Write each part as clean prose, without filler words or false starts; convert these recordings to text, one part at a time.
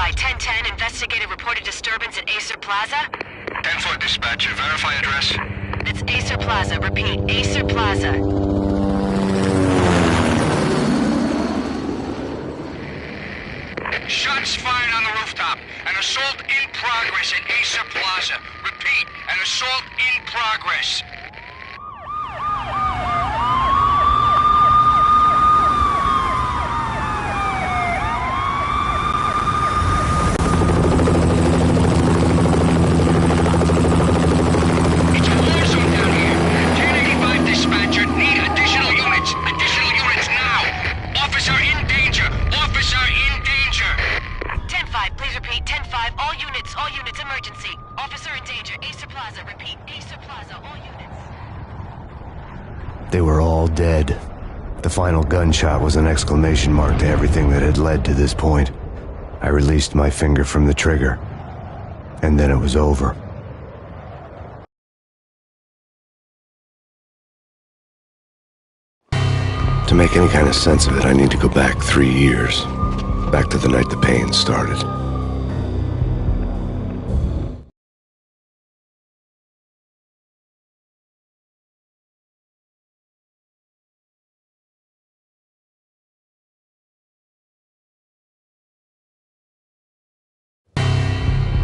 by 1010, investigated reported disturbance at Acer Plaza. 10-4 dispatcher, verify address. It's Acer Plaza, repeat, Acer Plaza. Shots fired on the rooftop. An assault in progress at Acer Plaza. Repeat, an assault in progress. It's a war zone down here. 1085 dispatcher, need additional units. Additional units now. Officer in danger. Officer in danger. 10-5, please repeat, 10-5, all units, emergency. Officer in danger, Acer Plaza, repeat, Acer Plaza, all units. They were all dead. The final gunshot was an exclamation mark to everything that had led to this point. I released my finger from the trigger, and then it was over. To make any kind of sense of it, I need to go back 3 years. Back to the night the pain started.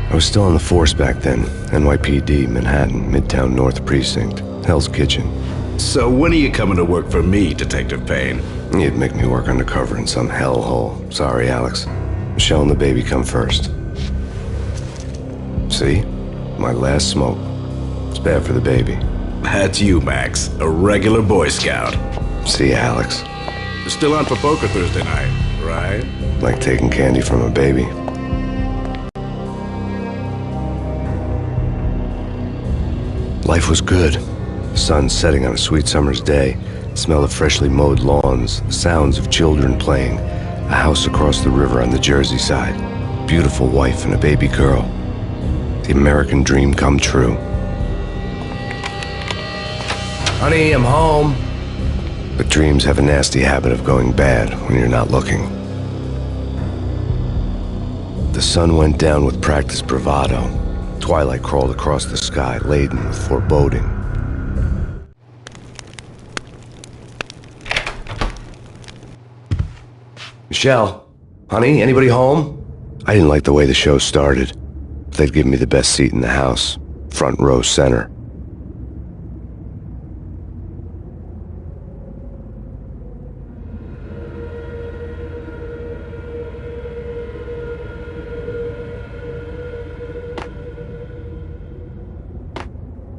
I was still on the force back then. NYPD, Manhattan, Midtown North Precinct, Hell's Kitchen. So when are you coming to work for me, Detective Payne? You'd make me work undercover in some hellhole. Sorry, Alex. Michelle and the baby come first. See? My last smoke. It's bad for the baby. That's you, Max. A regular Boy Scout. See, Alex. You're still on for poker Thursday night, right? Like taking candy from a baby. Life was good. The sun setting on a sweet summer's day. The smell of freshly mowed lawns. The sounds of children playing. A house across the river on the Jersey side. Beautiful wife and a baby girl. The American dream come true. Honey, I'm home. But dreams have a nasty habit of going bad when you're not looking. The sun went down with practiced bravado. Twilight crawled across the sky, laden with foreboding. Michelle, honey, anybody home? I didn't like the way the show started. They'd give me the best seat in the house, front row center.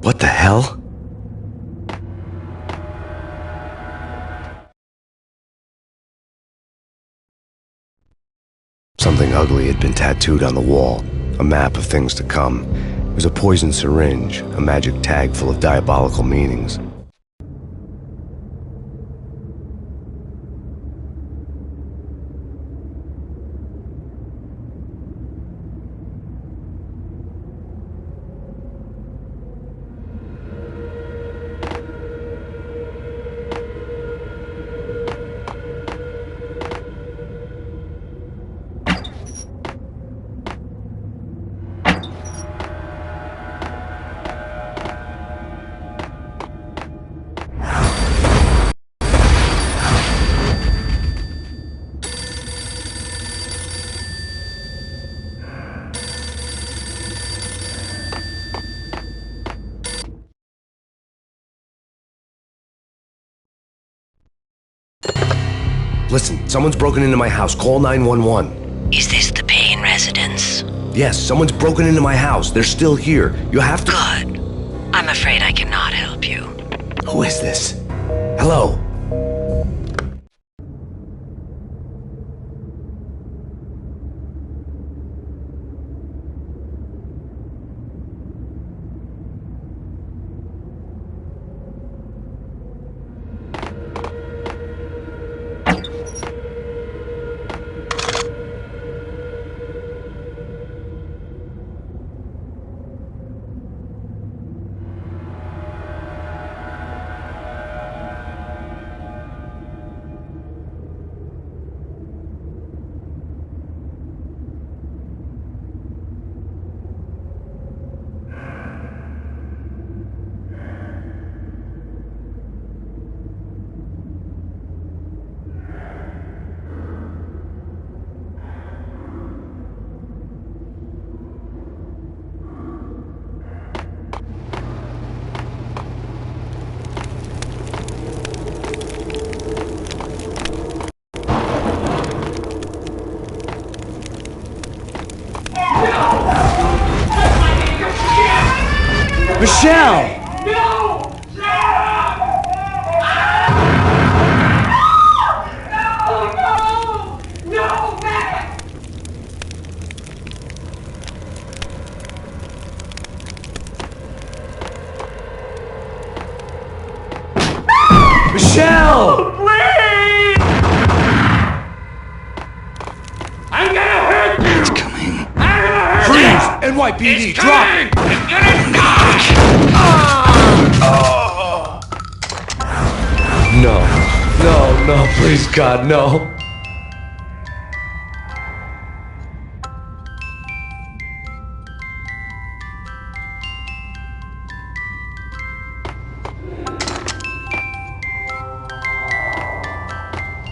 What the hell? Something ugly had been tattooed on the wall, a map of things to come. It was a poison syringe, a magic tag full of diabolical meanings. Listen, someone's broken into my house. Call 911. Is this the Payne residence? Yes, someone's broken into my house. They're still here. You have to... Good. I'm afraid I cannot help you. Who is this? Hello? Michelle! Michelle! Please! I'm gonna hurt you! It's coming. I'm gonna hurt Freeze! you! NYPD, It's drop coming! it! It's gonna knock! No, please God, no.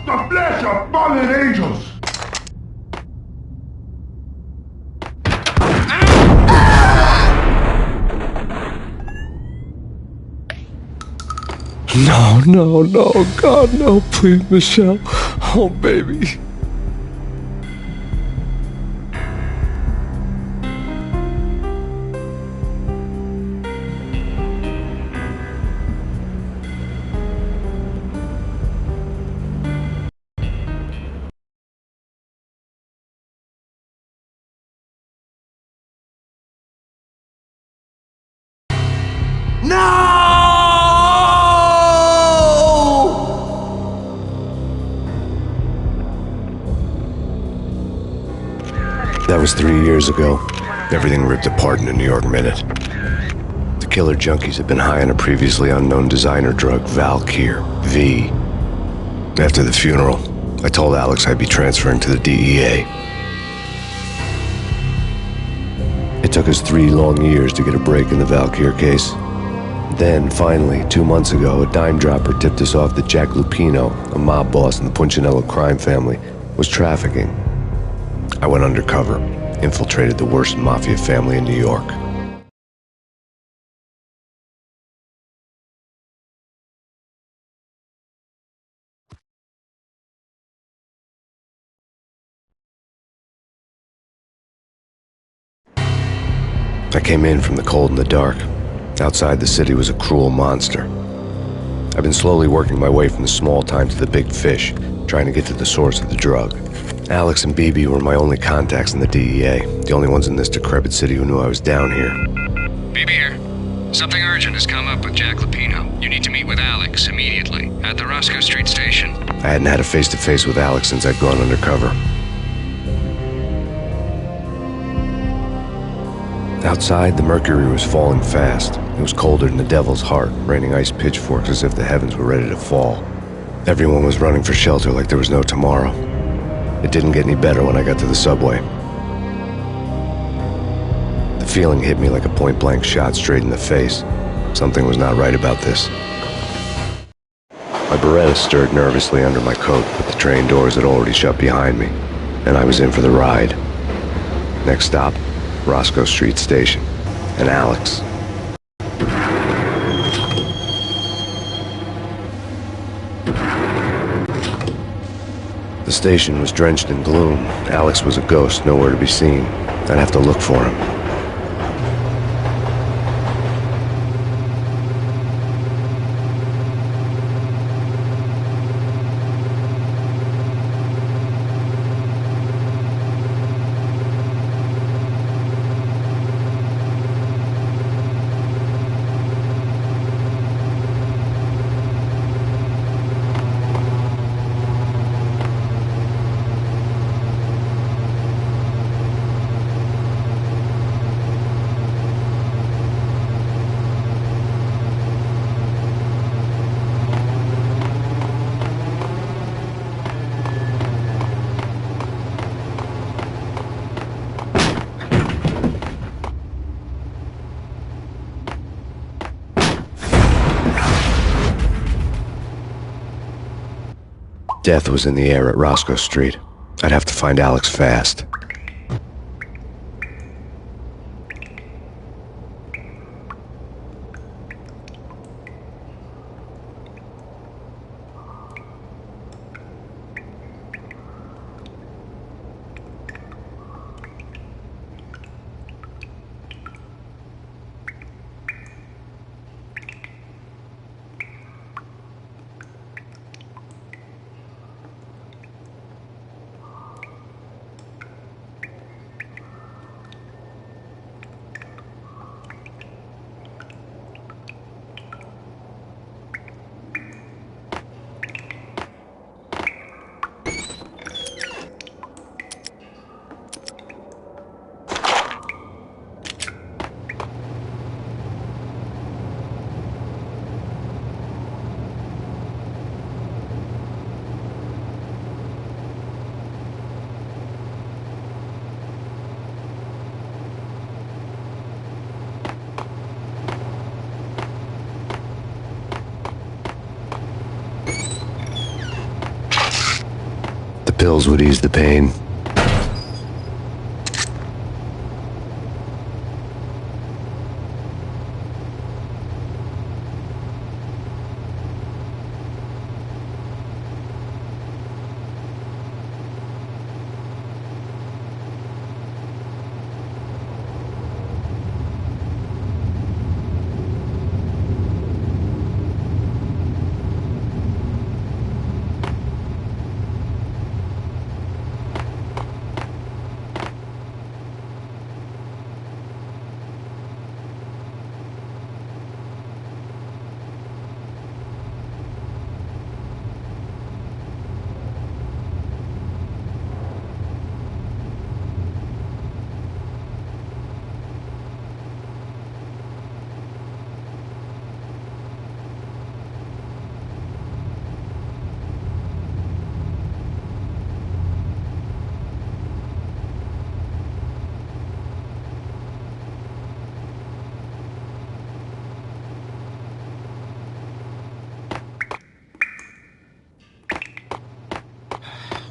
The flesh of fallen angels! No, God, no, please, Michelle. Oh, baby. That was 3 years ago. Everything ripped apart in a New York minute. The killer junkies had been high on a previously unknown designer drug, Valkyr, V. After the funeral, I told Alex I'd be transferring to the DEA. It took us 3 long years to get a break in the Valkyr case. Then, finally, 2 months ago, a dime dropper tipped us off that Jack Lupino, a mob boss in the Punchinello crime family, was trafficking. I went undercover, infiltrated the worst mafia family in New York. I came in from the cold and the dark. Outside, the city was a cruel monster. I've been slowly working my way from the small time to the big fish, trying to get to the source of the drug. Alex and BB were my only contacts in the DEA, the only ones in this decrepit city who knew I was down here. BB here. Something urgent has come up with Jack Lupino. You need to meet with Alex immediately at the Roscoe Street station. I hadn't had a face-to-face with Alex since I'd gone undercover. Outside, the mercury was falling fast. It was colder than the devil's heart, raining ice pitchforks as if the heavens were ready to fall. Everyone was running for shelter like there was no tomorrow. It didn't get any better when I got to the subway. The feeling hit me like a point-blank shot straight in the face. Something was not right about this. My Beretta stirred nervously under my coat, but the train doors had already shut behind me, and I was in for the ride. Next stop, Roscoe Street Station, and Alex. The station was drenched in gloom. Alex was a ghost, nowhere to be seen. I'd have to look for him. Death was in the air at Roscoe Street. I'd have to find Alex fast. pills would ease the pain.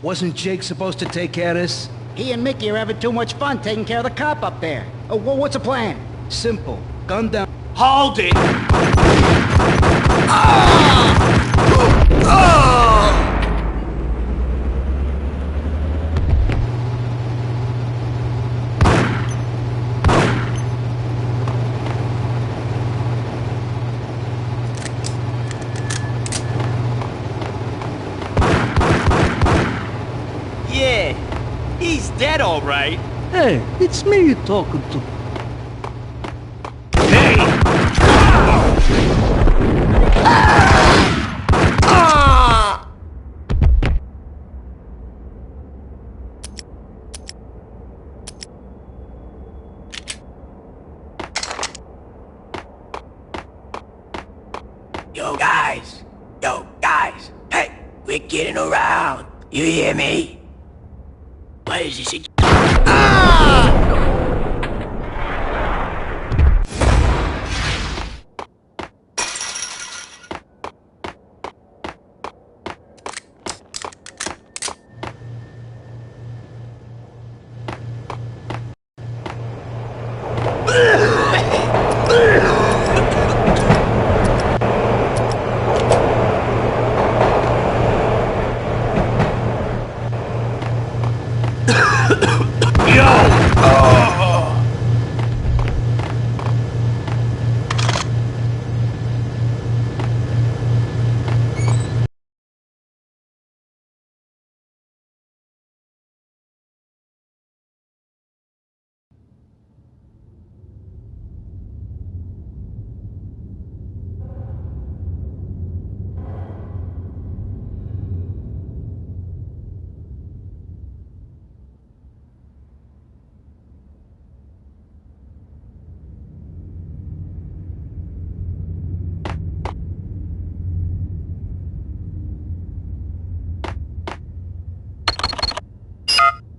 Wasn't Jake supposed to take care of this? He and Mickey are having too much fun taking care of the cop up there. Oh, what's the plan? Simple. Gun down. Hold it! Yeah, he's dead all right. Hey, it's me you're talking to. Yo guys, hey, we're getting around. You hear me? What is this?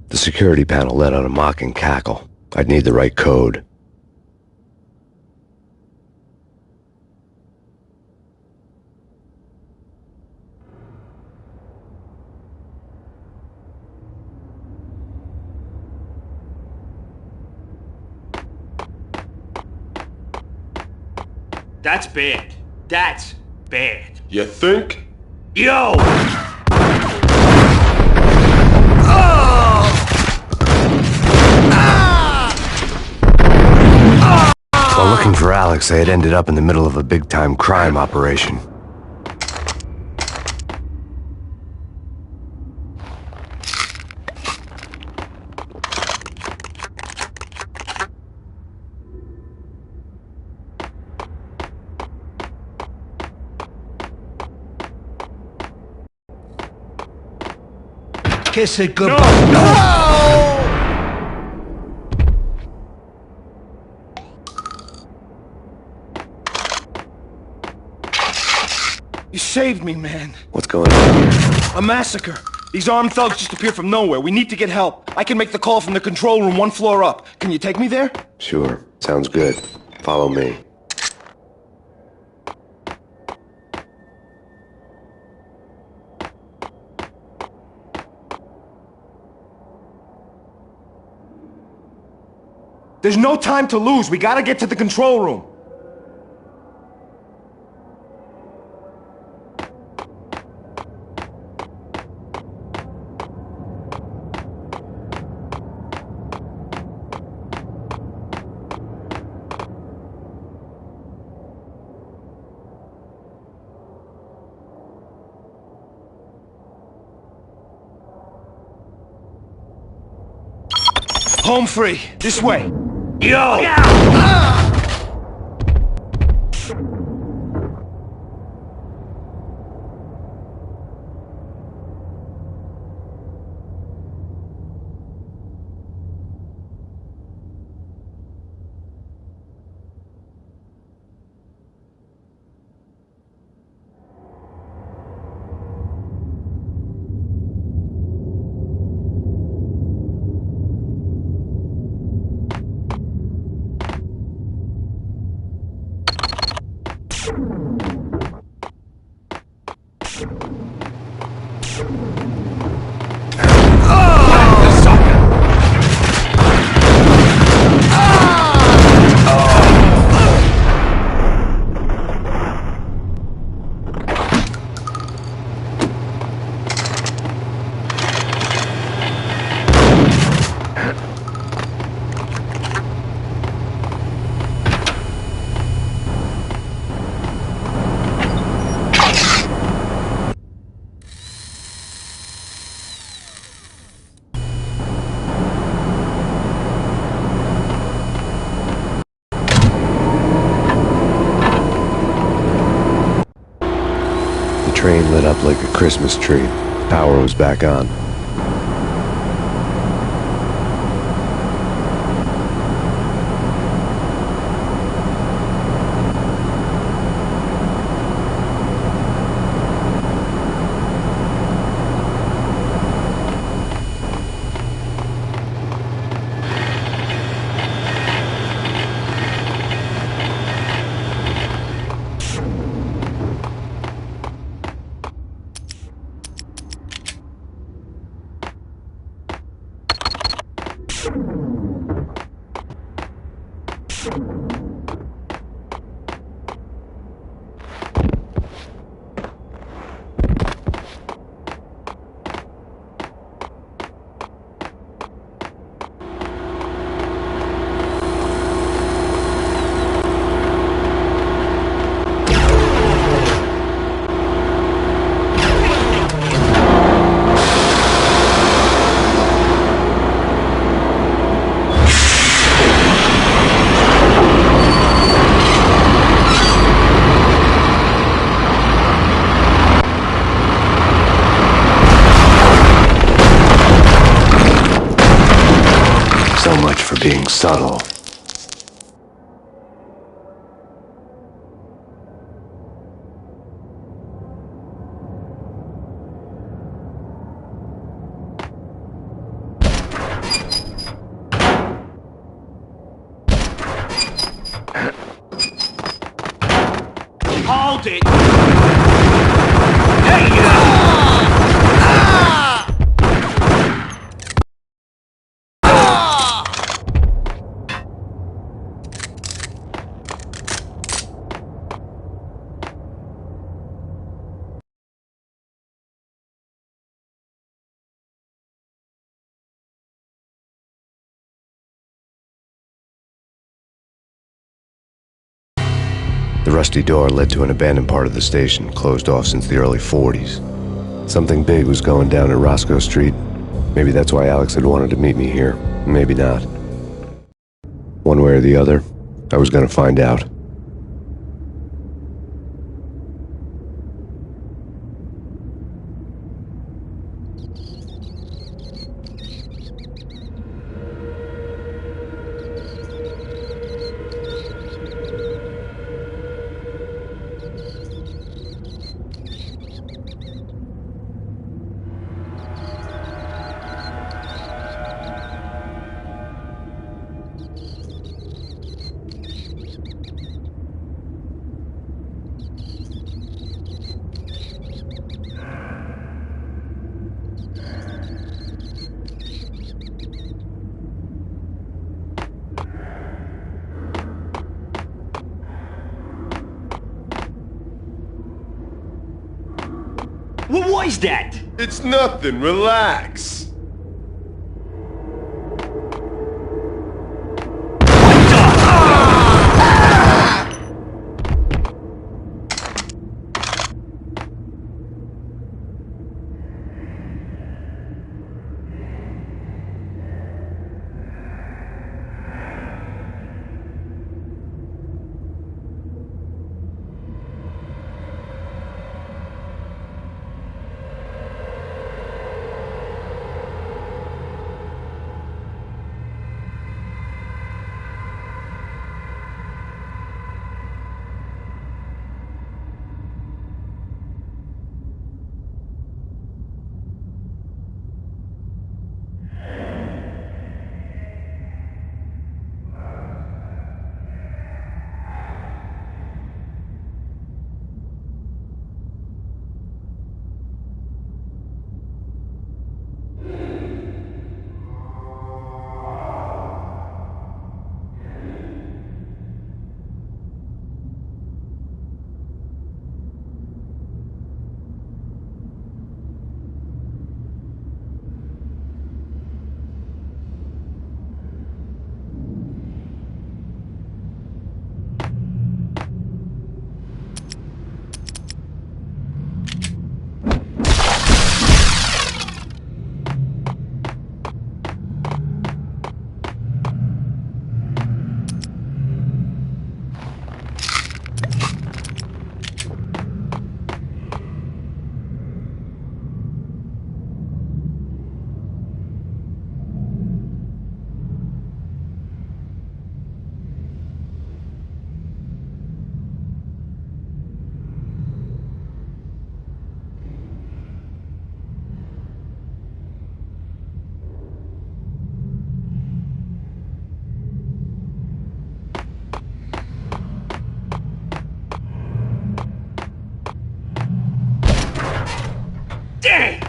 The security panel let out a mocking cackle. I'd need the right code. That's bad. That's bad. You think? Yo! While looking for Alex, I had ended up in the middle of a big-time crime operation. Kiss it goodbye. No! You saved me, man. What's going on here? A massacre. These armed thugs just appeared from nowhere. We need to get help. I can make the call from the control room 1 floor up. Can you take me there? Sure. Sounds good. Follow me. There's no time to lose. We gotta get to the control room. Home free. This way. Yo! The train lit up like a Christmas tree. Power was back on. So much for being subtle. Hold it! Hey, you! The rusty door led to an abandoned part of the station, closed off since the early 40s. Something big was going down at Roscoe Street. Maybe that's why Alex had wanted to meet me here. Maybe not. One way or the other, I was going to find out. Why's that? It's nothing. Relax. Dang!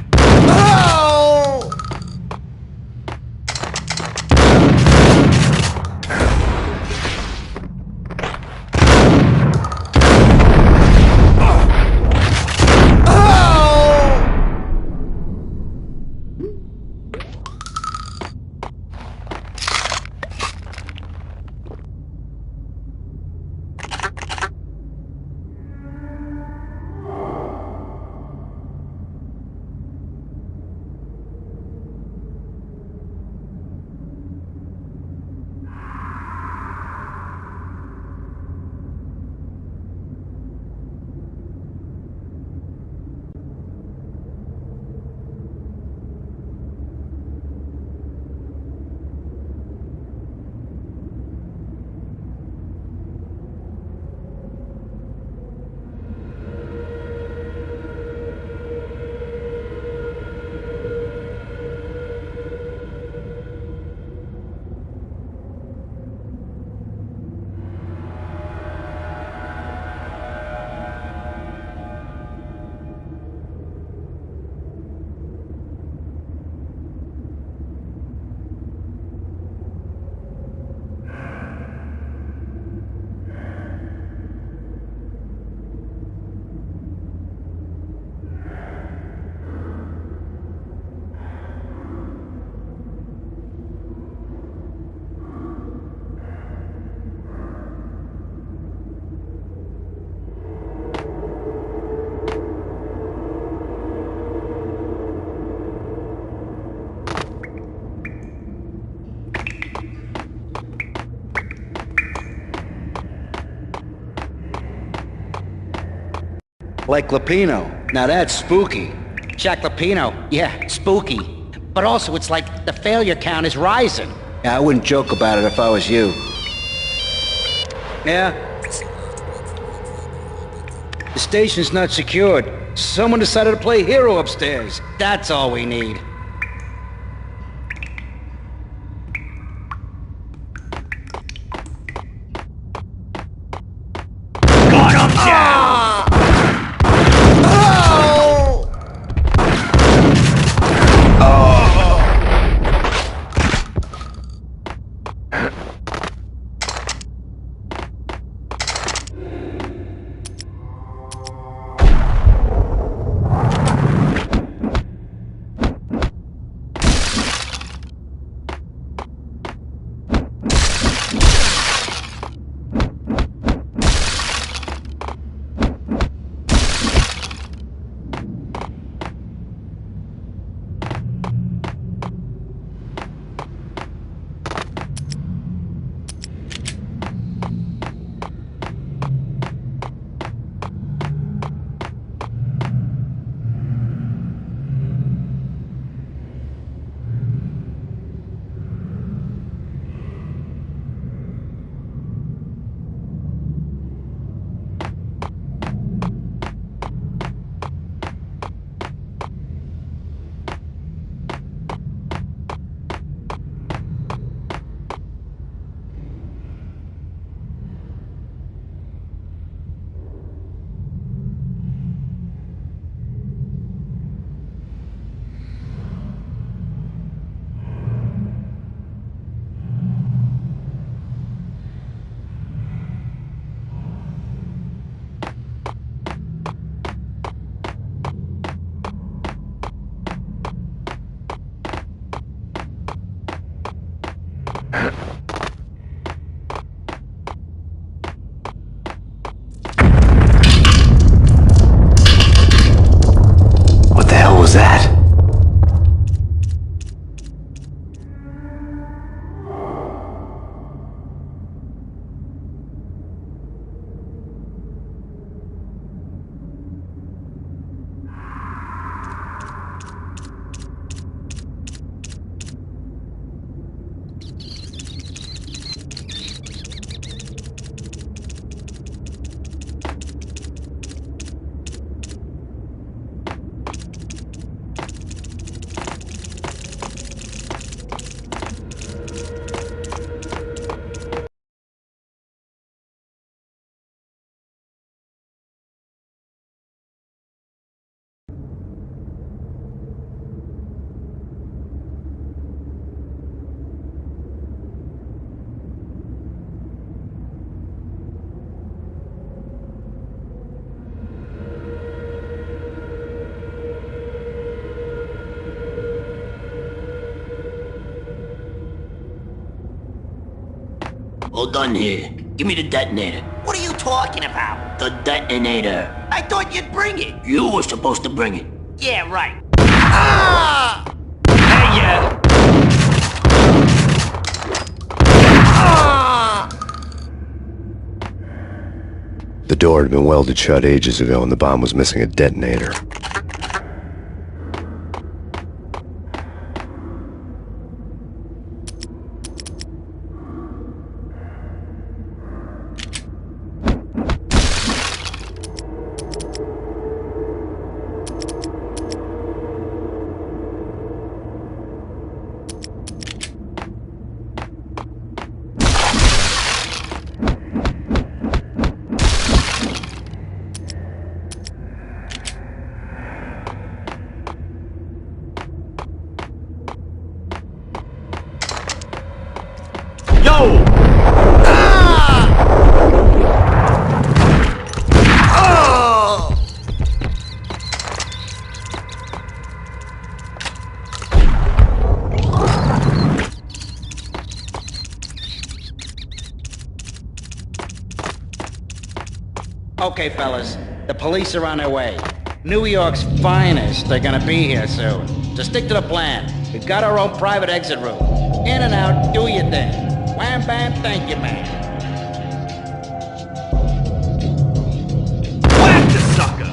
Like Lapino. Now that's spooky. Jack Lapino, yeah, spooky. But also, it's like the failure count is rising. Yeah, I wouldn't joke about it if I was you. Yeah? The station's not secured. Someone decided to play hero upstairs. That's all we need. Got him down! All done here. Give me the detonator. What are you talking about? The detonator. I thought you'd bring it. You were supposed to bring it. Yeah, right. Ah! Hey, yeah. Ah! The door had been welded shut ages ago and the bomb was missing a detonator. Yo! Okay, fellas. The police are on their way. New York's finest are gonna be here soon. So stick to the plan. We've got our own private exit route. In and out, do your thing. Wham bam, thank you, man. Whack the sucker!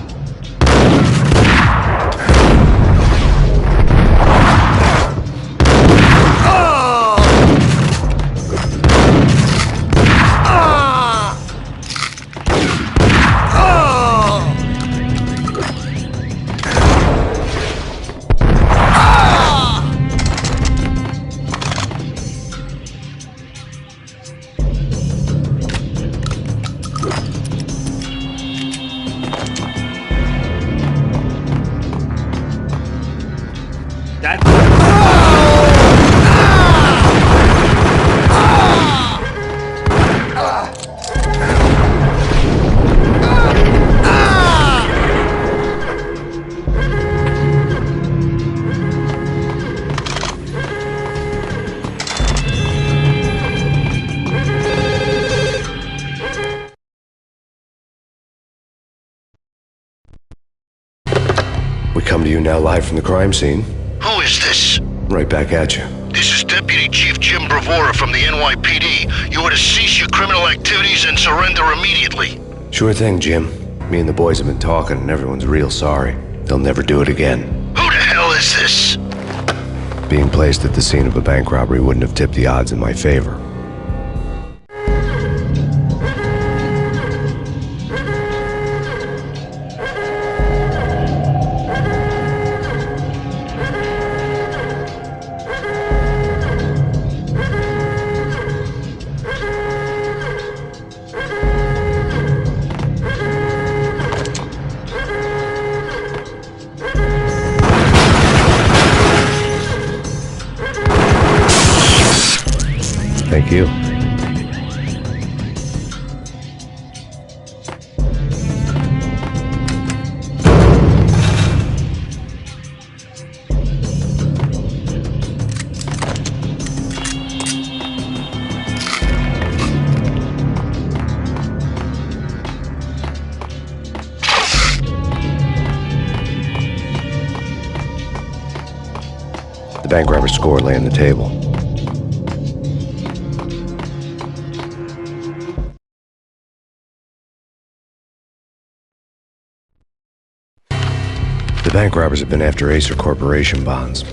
We come to you now live from the crime scene. Who is this? Right back at you. This is Deputy Chief Jim Bravura from the NYPD. You are to cease your criminal activities and surrender immediately. Sure thing, Jim. Me and the boys have been talking and everyone's real sorry. They'll never do it again. Who the hell is this? Being placed at the scene of a bank robbery wouldn't have tipped the odds in my favor. Thank you. The bank robber's score lay on the table. The bank robbers have been after Acer Corporation bonds.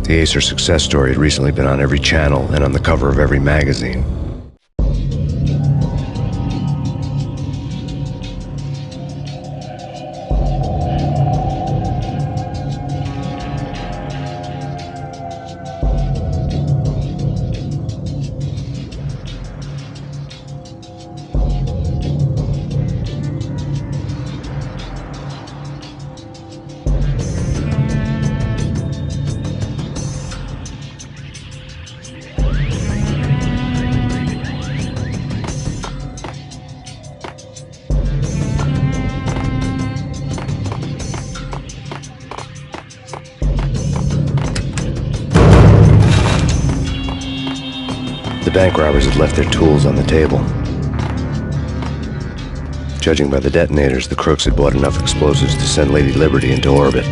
The Acer success story had recently been on every channel and on the cover of every magazine. The bank robbers had left their tools on the table. Judging by the detonators, the crooks had bought enough explosives to send Lady Liberty into orbit.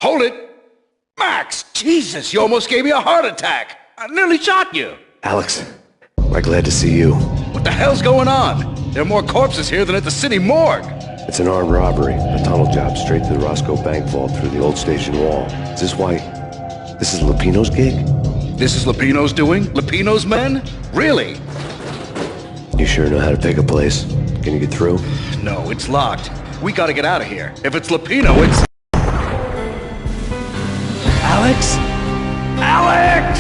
Hold it! Max! Jesus, you almost gave me a heart attack! I nearly shot you! Alex, we're glad to see you. What the hell's going on? There are more corpses here than at the city morgue! It's an armed robbery, a tunnel job straight to the Roscoe Bank vault through the old station wall. Is this why... this is Lupino's gig? This is Lupino's doing? Lupino's men? Really? You sure know how to pick a place. Can you get through? No, it's locked. We gotta get out of here. If it's Lupino, it's... Alex? Alex!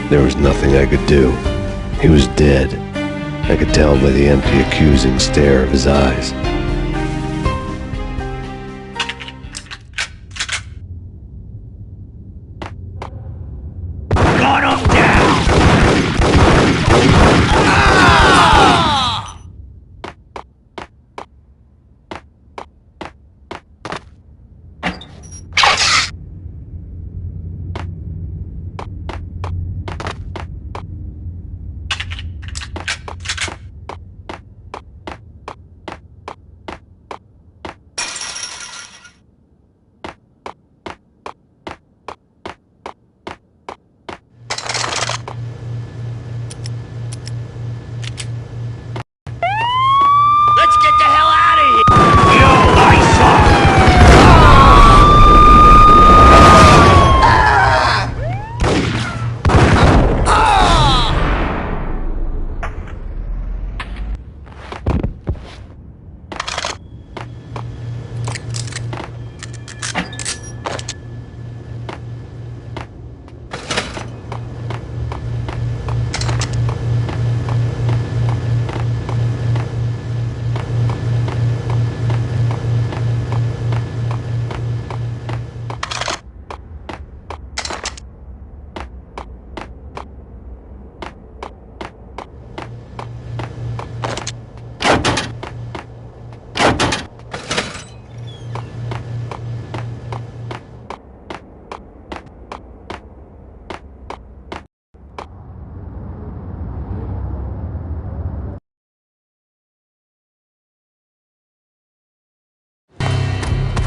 There was nothing I could do. He was dead. I could tell by the empty, accusing stare of his eyes. Got him down!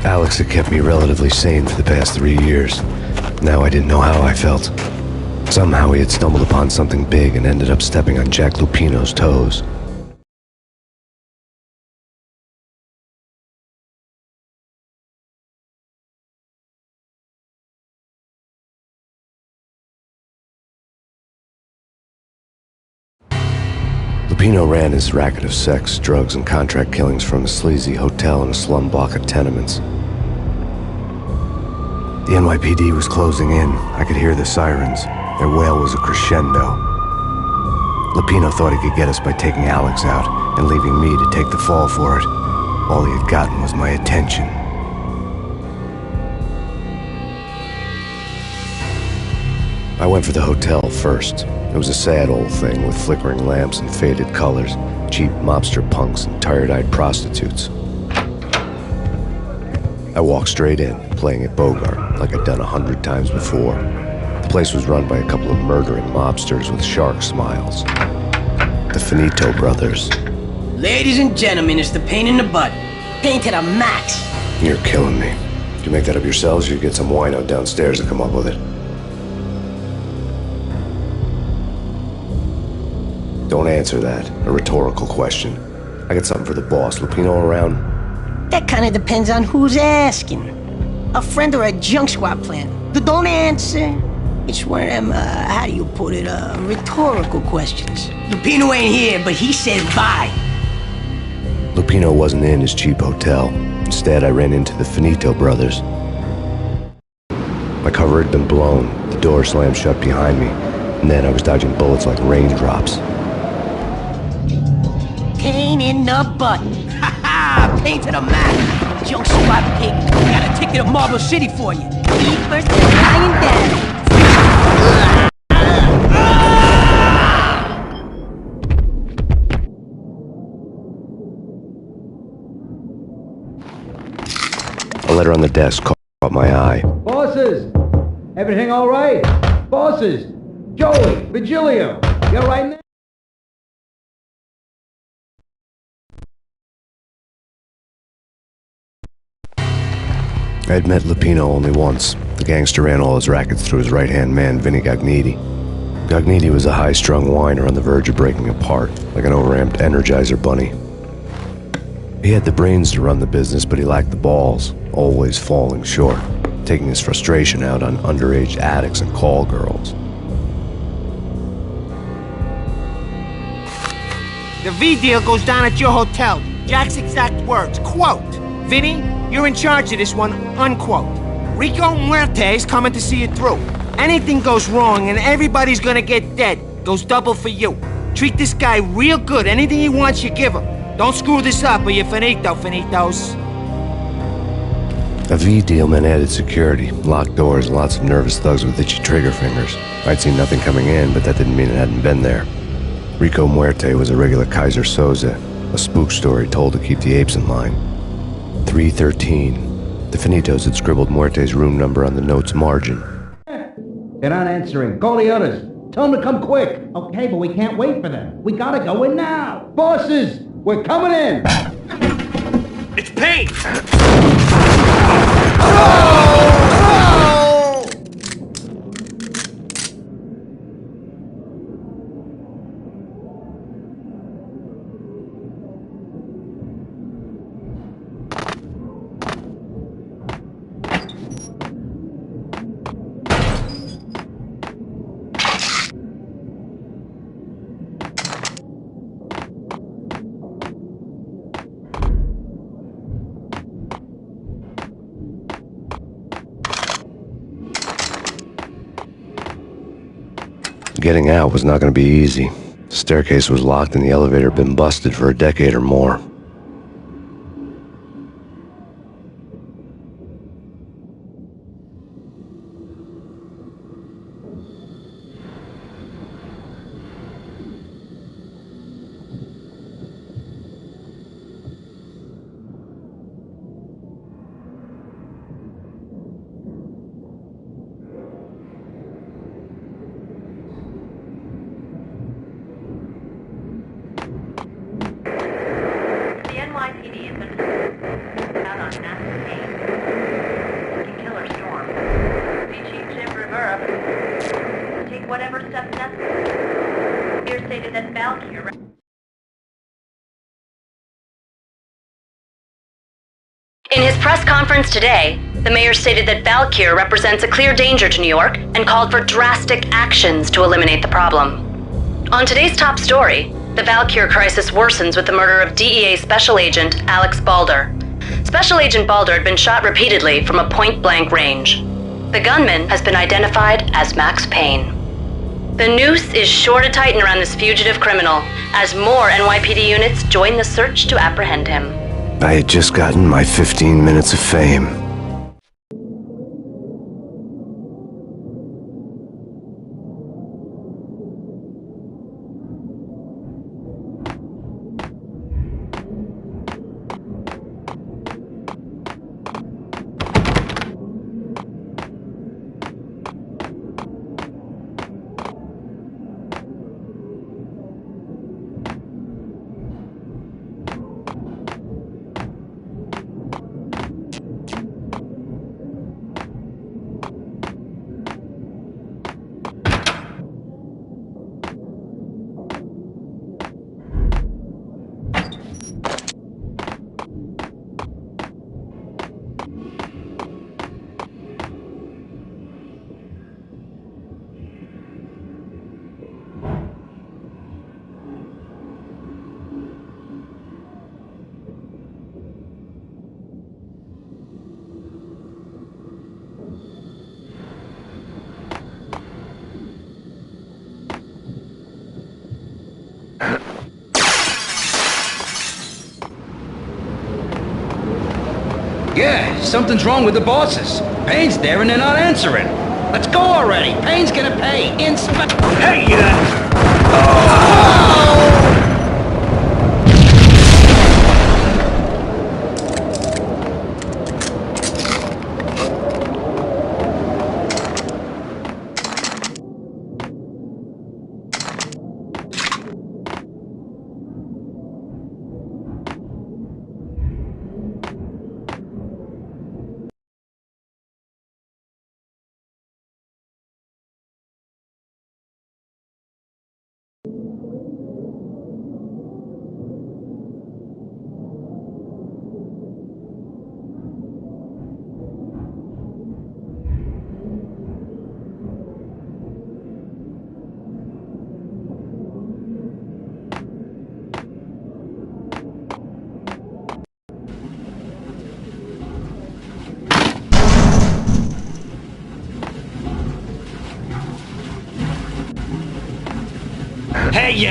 Alex had kept me relatively sane for the past 3 years. Now I didn't know how I felt. Somehow he had stumbled upon something big and ended up stepping on Jack Lupino's toes. Lupino ran his racket of sex, drugs, and contract killings from a sleazy hotel in a slum block of tenements. The NYPD was closing in. I could hear the sirens. Their wail was a crescendo. Lupino thought he could get us by taking Alex out and leaving me to take the fall for it. All he had gotten was my attention. I went for the hotel first. It was a sad old thing with flickering lamps and faded colors, cheap mobster punks and tired-eyed prostitutes. I walked straight in, playing at Bogart, like I'd done 100 times before. The place was run by a couple of murdering mobsters with shark smiles. The Finito brothers. Ladies and gentlemen, it's the pain in the butt. Pain to the max. You're killing me. Did you make that up yourselves, or you get some wino downstairs to come up with it? Don't answer that. A rhetorical question. I got something for the boss. Lupino around? That kind of depends on who's asking. A friend or a junk squad plan. Don't answer. It's one of them, how do you put it, rhetorical questions. Lupino ain't here, but he said bye. Lupino wasn't in his cheap hotel. Instead, I ran into the Finito brothers. My cover had been blown. The door slammed shut behind me. And then I was dodging bullets like raindrops. Pain in the butt. Ha ha! Pain to the max. Junk squad pig. Got a ticket to Marble City for you. Eat first and lying down. A letter on the desk caught my eye. Bosses! Everything all right? Bosses! Joey! Virgilio! You all right now? I had met Lupino only once. The gangster ran all his rackets through his right-hand man, Vinny Gagniti. Gagniti was a high-strung whiner on the verge of breaking apart, like an overamped Energizer bunny. He had the brains to run the business, but he lacked the balls, always falling short, taking his frustration out on underage addicts and call girls. The V deal goes down at your hotel. Jack's exact words, quote, "Vinny, you're in charge of this one," unquote. Rico Muerte's coming to see you through. Anything goes wrong and everybody's gonna get dead, goes double for you. Treat this guy real good. Anything he wants, you give him. Don't screw this up or you're finito, finitos. A V deal meant added security, locked doors, and lots of nervous thugs with itchy trigger fingers. I'd seen nothing coming in, but that didn't mean it hadn't been there. Rico Muerte was a regular Kaiser Soze, a spook story told to keep the apes in line. 313. The Finitos had scribbled Muerte's room number on the note's margin. They're not answering. Call the others. Tell them to come quick. Okay, but we can't wait for them. We gotta go in now. Bosses, we're coming in. It's Payne! Getting out was not going to be easy. The staircase was locked and the elevator had been busted for a decade or more. NYPD has been out on Max Payne. Killer storm. Chief Jim Rivera. Take whatever steps necessary. Here stated that Valkyrie. In his press conference today, the mayor stated that Valkyr represents a clear danger to New York and called for drastic actions to eliminate the problem. On today's top story, the Valkyr crisis worsens with the murder of DEA Special Agent Alex Balder. Special Agent Balder had been shot repeatedly from a point-blank range. The gunman has been identified as Max Payne. The noose is sure to tighten around this fugitive criminal as more NYPD units join the search to apprehend him. I had just gotten my 15 minutes of fame. Yeah, something's wrong with the bosses. Payne's there and they're not answering. Let's go already. Payne's gonna pay. Hey, Hey,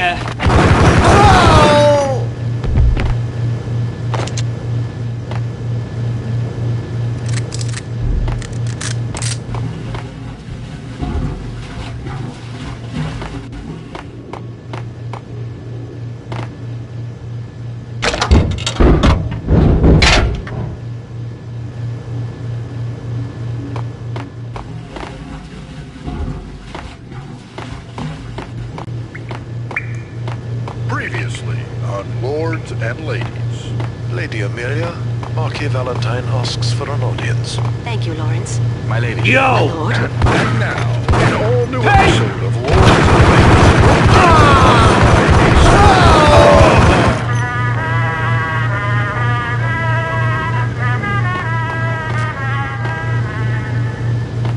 Previously on Lords and Ladies. Lady Amelia, Marquis Valentine asks for an audience. Thank you, Lawrence. my lady. My Yo! lord. And now, an all-new episode of Lords and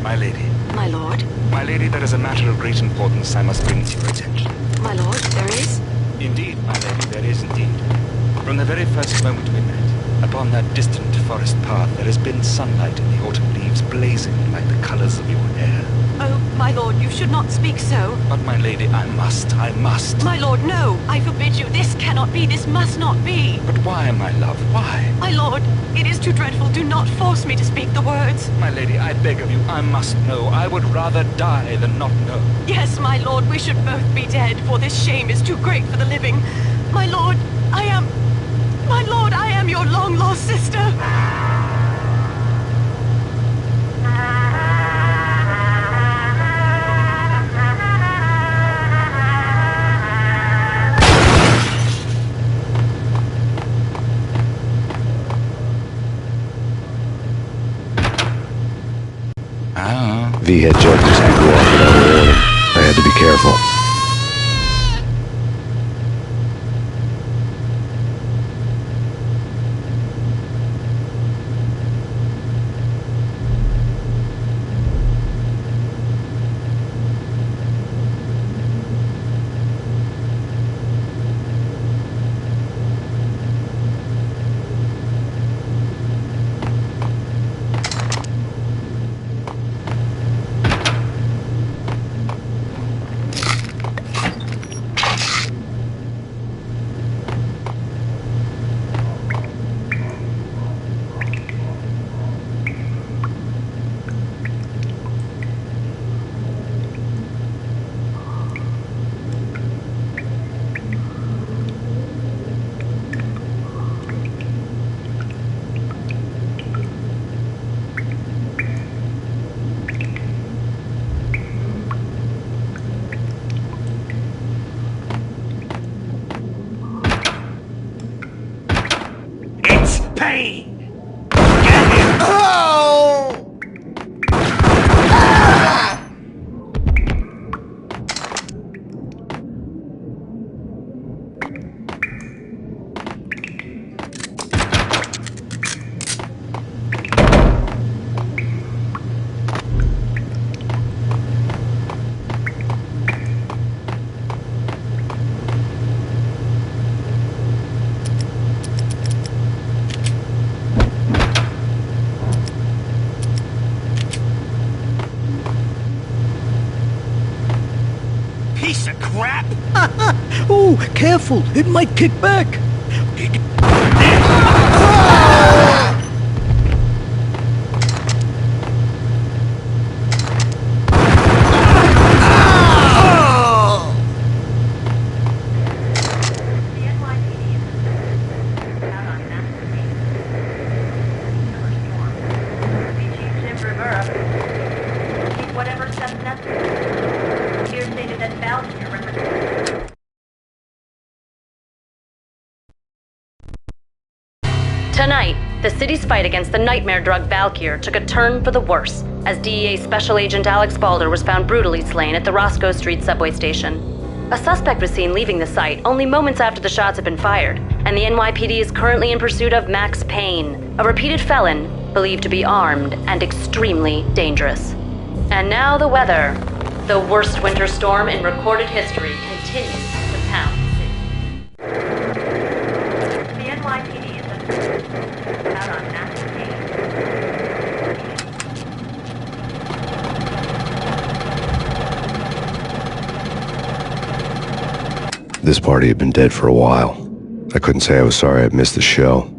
My lady. My lord. My lady, there is a matter of great importance I must bring to your attention. My lord, there is? Indeed, my lady, there is indeed. From the very first moment we met, upon that distant forest path, there has been sunlight in the autumn leaves blazing like the colors of your hair. Oh, my lord, you should not speak so. But, my lady, I must. My lord, no. I forbid you. This cannot be. This must not be. But why, my love, why? My lord, it is too dreadful. Do not force me to speak the words. My lady, I beg of you, I must know. I would rather die than not know. Yes, my lord, we should both be dead, for this shame is too great for the living. My lord, I am your long-lost sister. V had jumped his speaker off without a warning. I had to be careful. Payne! Get him! Oh! Piece of crap! Oh, careful. It might kick back. Tonight, the city's fight against the nightmare drug Valkyr took a turn for the worse, as DEA Special Agent Alex Balder was found brutally slain at the Roscoe Street subway station. A suspect was seen leaving the site only moments after the shots had been fired, and the NYPD is currently in pursuit of Max Payne, a repeated felon believed to be armed and extremely dangerous. And now the weather. The worst winter storm in recorded history continues to pound the city. The NYPD is out on Max Payne. This party had been dead for a while. I couldn't say I was sorry I'd missed the show.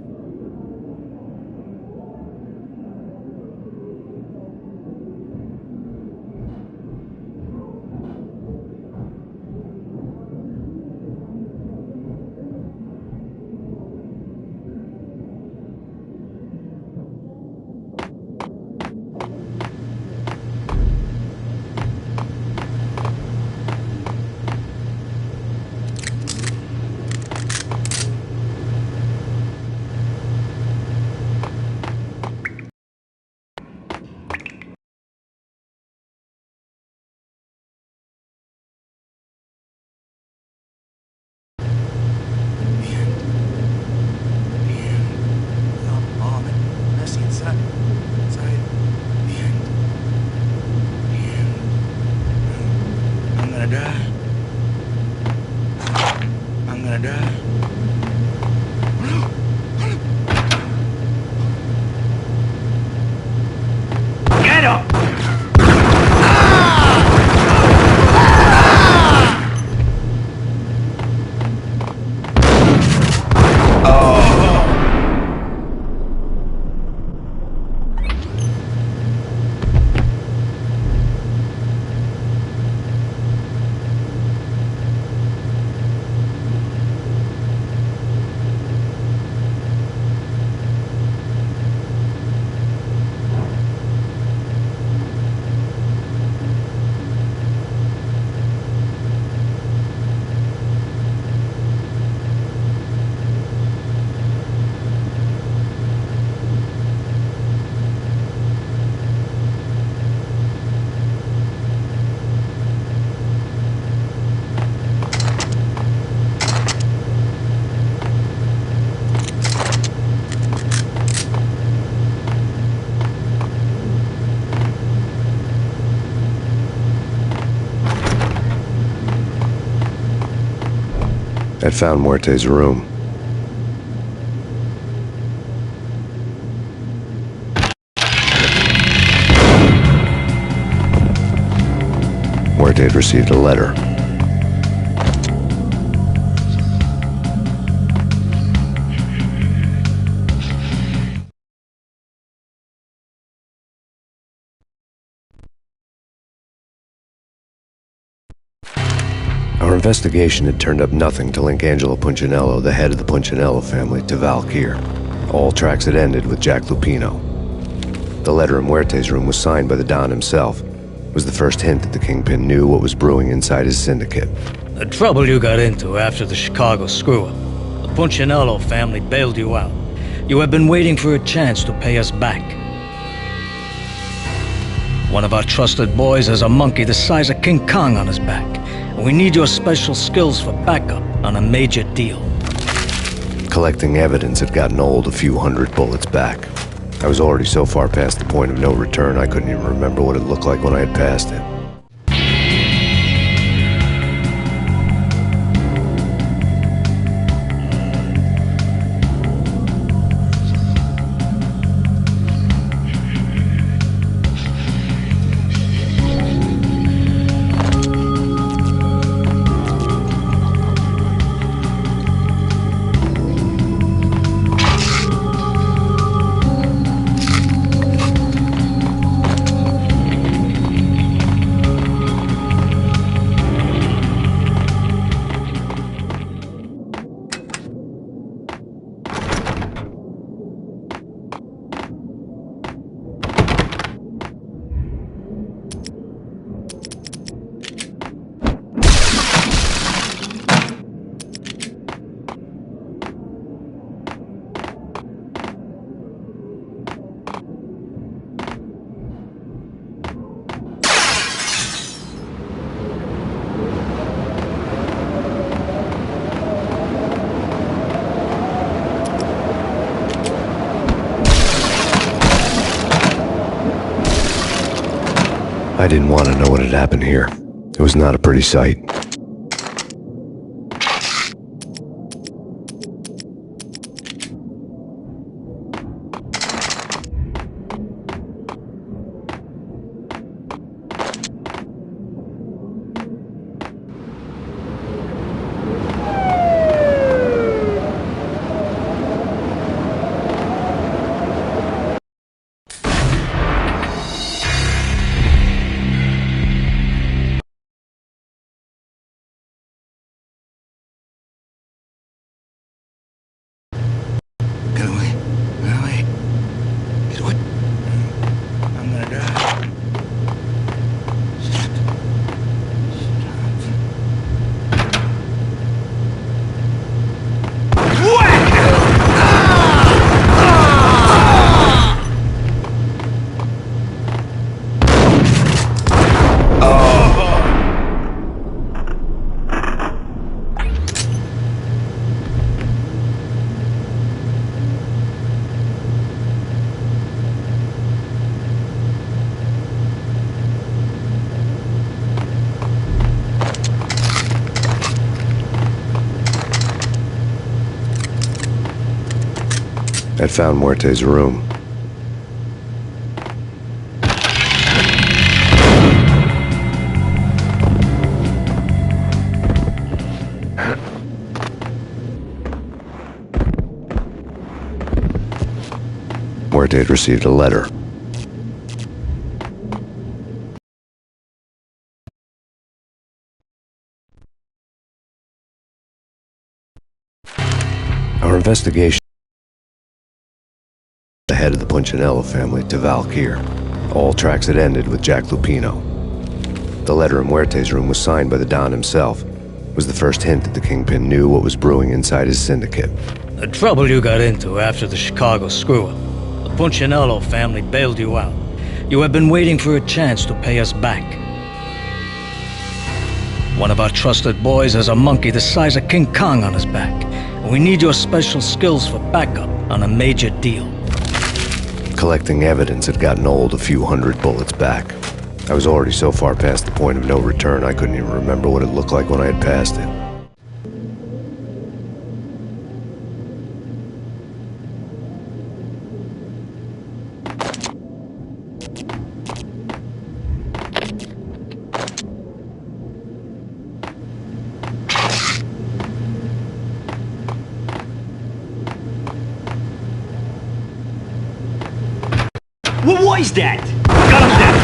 I'd found Muerte's room. Muerte had received a letter. Our investigation had turned up nothing to link Angelo Punchinello, the head of the Punchinello family, to Valkyr. All tracks had ended with Jack Lupino. The letter in Muerte's room was signed by the Don himself. It was the first hint that the Kingpin knew what was brewing inside his syndicate. The trouble you got into after the Chicago screw-up. The Punchinello family bailed you out. You have been waiting for a chance to pay us back. One of our trusted boys has a monkey the size of King Kong on his back. We need your special skills for backup on a major deal. Collecting evidence had gotten old a few hundred bullets back. I was already so far past the point of no return I couldn't even remember what it looked like when I had passed it. I didn't want to know what had happened here. It was not a pretty sight. Get away. Get away. Get away. I'm gonna die. Shut up. I'd found Muerte's room. Muerte had received a letter. Our investigation the head of the Punchinello family to Valkyr. All tracks had ended with Jack Lupino. The letter in Muerte's room was signed by the Don himself. It was the first hint that the Kingpin knew what was brewing inside his syndicate. The trouble you got into after the Chicago screw-up. The Punchinello family bailed you out. You have been waiting for a chance to pay us back. One of our trusted boys has a monkey the size of King Kong on his back. And we need your special skills for backup on a major deal. Collecting evidence had gotten old a few hundred bullets back. I was already so far past the point of no return I couldn't even remember what it looked like when I had passed it. What was that? Got him there.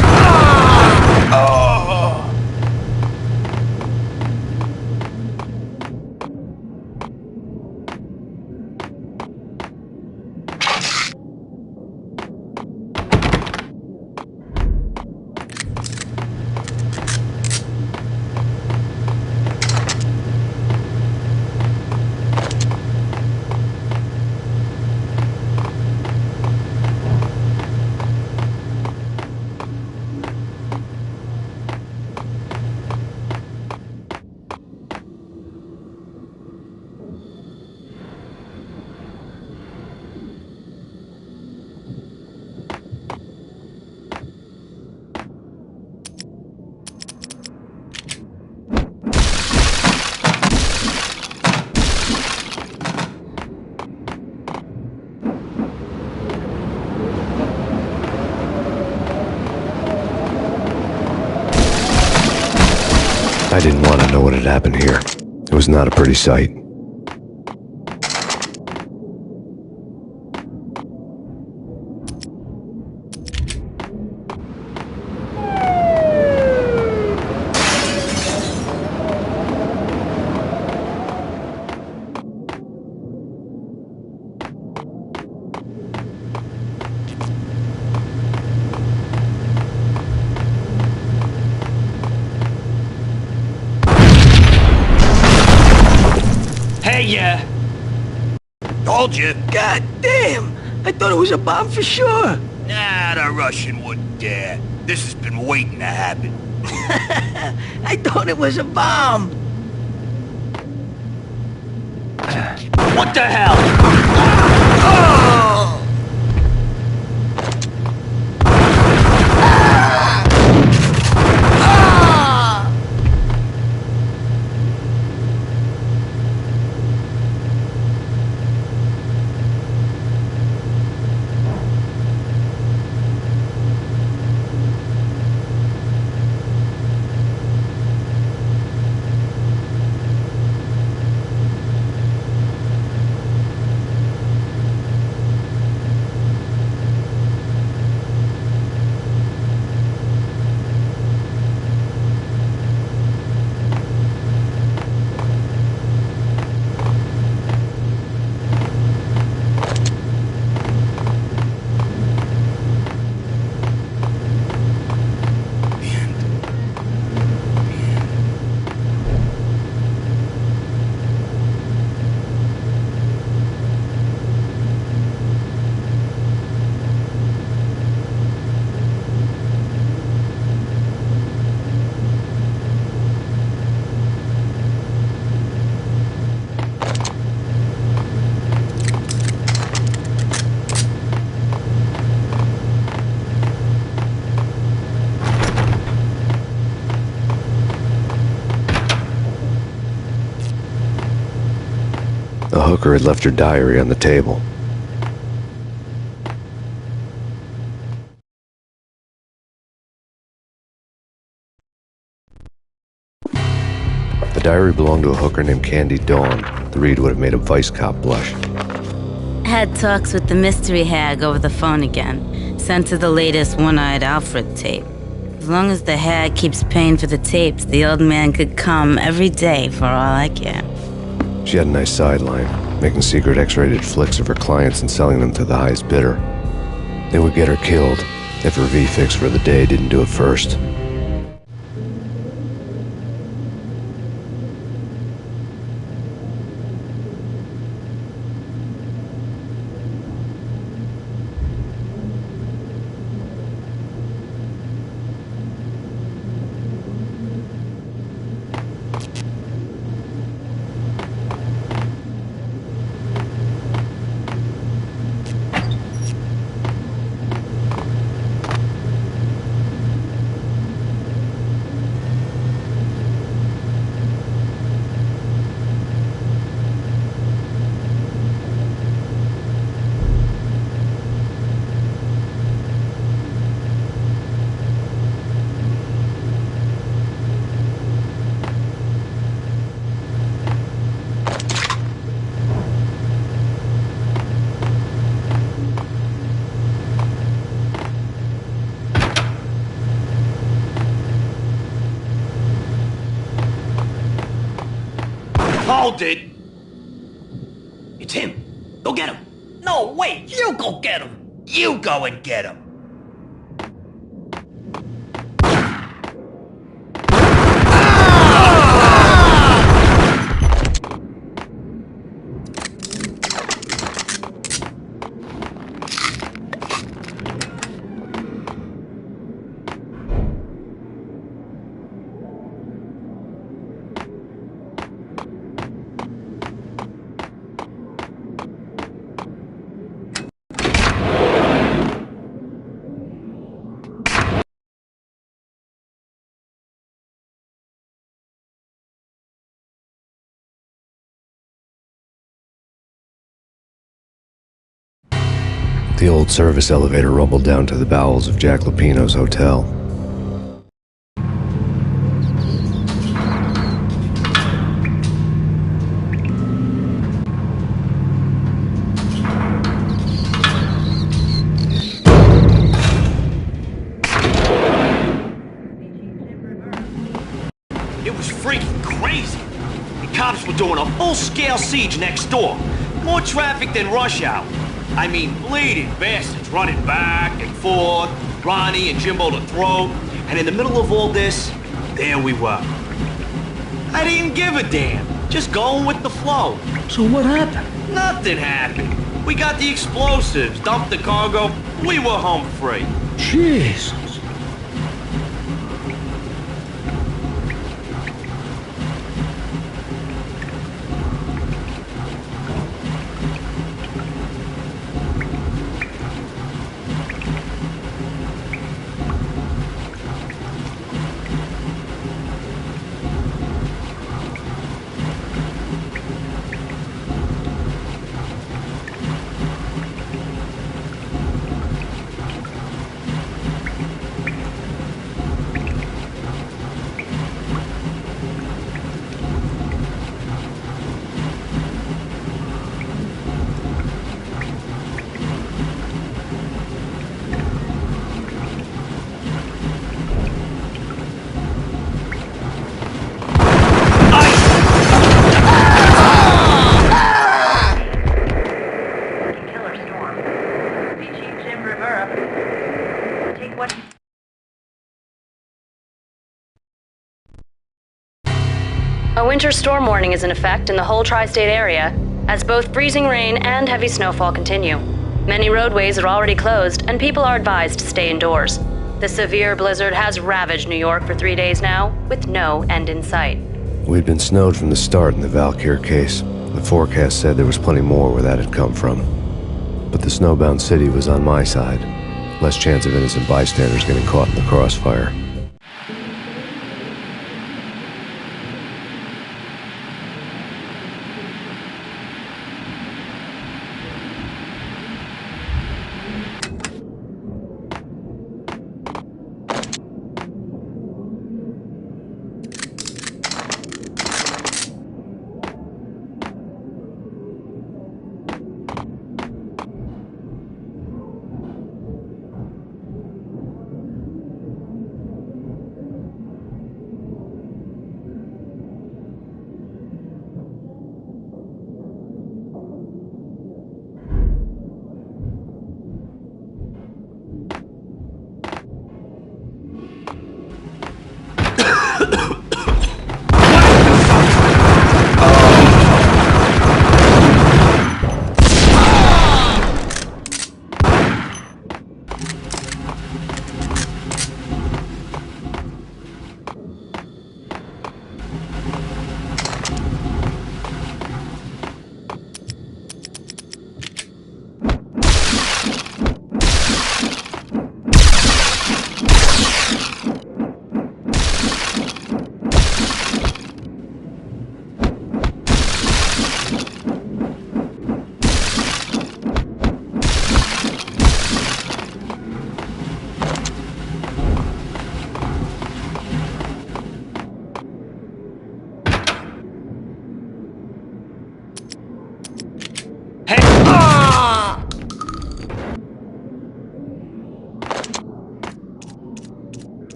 I didn't want to know what had happened here. It was not a pretty sight. Hey, told you. God damn! I thought it was a bomb for sure. Nah, the Russian wouldn't dare. This has been waiting to happen. I thought it was a bomb. What the hell? hooker had left her diary on the table. The diary belonged to a hooker named Candy Dawn. The read would have made a vice cop blush. Had talks with the mystery hag over the phone again. Sent her the latest One-Eyed Alfred tape. As long as the hag keeps paying for the tapes, the old man could come every day for all I care. She had a nice sideline, making secret X-rated flicks of her clients and selling them to the highest bidder. They would get her killed if her V-fix for the day didn't do it first. Hold it! It's him. Go get him. No, wait, you go get him. You go and get him. The old service elevator rumbled down to the bowels of Jack Lupino's hotel. It was freaking crazy. The cops were doing a full-scale siege next door. More traffic than rush hour. I mean, bleeding bastards running back and forth, Ronnie and Jimbo to throw, and in the middle of all this, there we were. I didn't give a damn, just going with the flow. So what happened? Nothing happened. We got the explosives, dumped the cargo, we were home free. Jesus. A winter storm warning is in effect in the whole tri-state area, as both freezing rain and heavy snowfall continue. Many roadways are already closed, and people are advised to stay indoors. The severe blizzard has ravaged New York for 3 days now, with no end in sight. We'd been snowed from the start in the Valkyr case. The forecast said there was plenty more where that had come from. But the snowbound city was on my side. Less chance of innocent bystanders getting caught in the crossfire.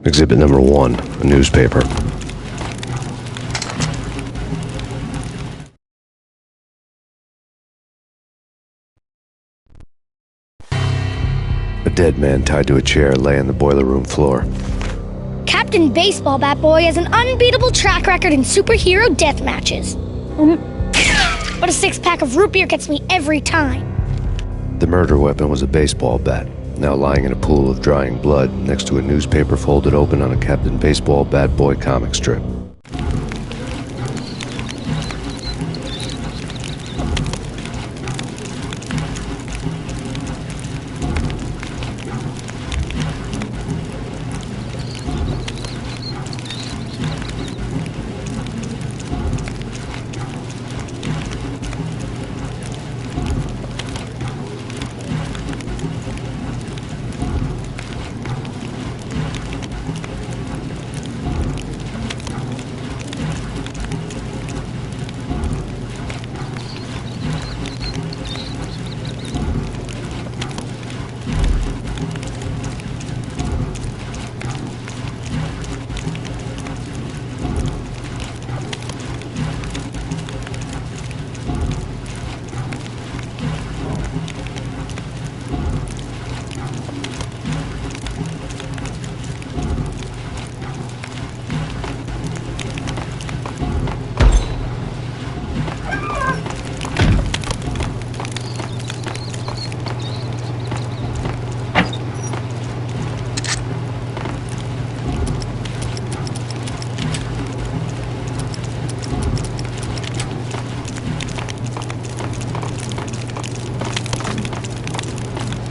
Exhibit number 1, a newspaper. A dead man tied to a chair lay on the boiler room floor. Captain Baseball Bat Boy has an unbeatable track record in superhero death matches. But a six-pack of root beer gets me every time. The murder weapon was a baseball bat, now lying in a pool of drying blood next to a newspaper folded open on a Captain Baseball Bat Boy comic strip.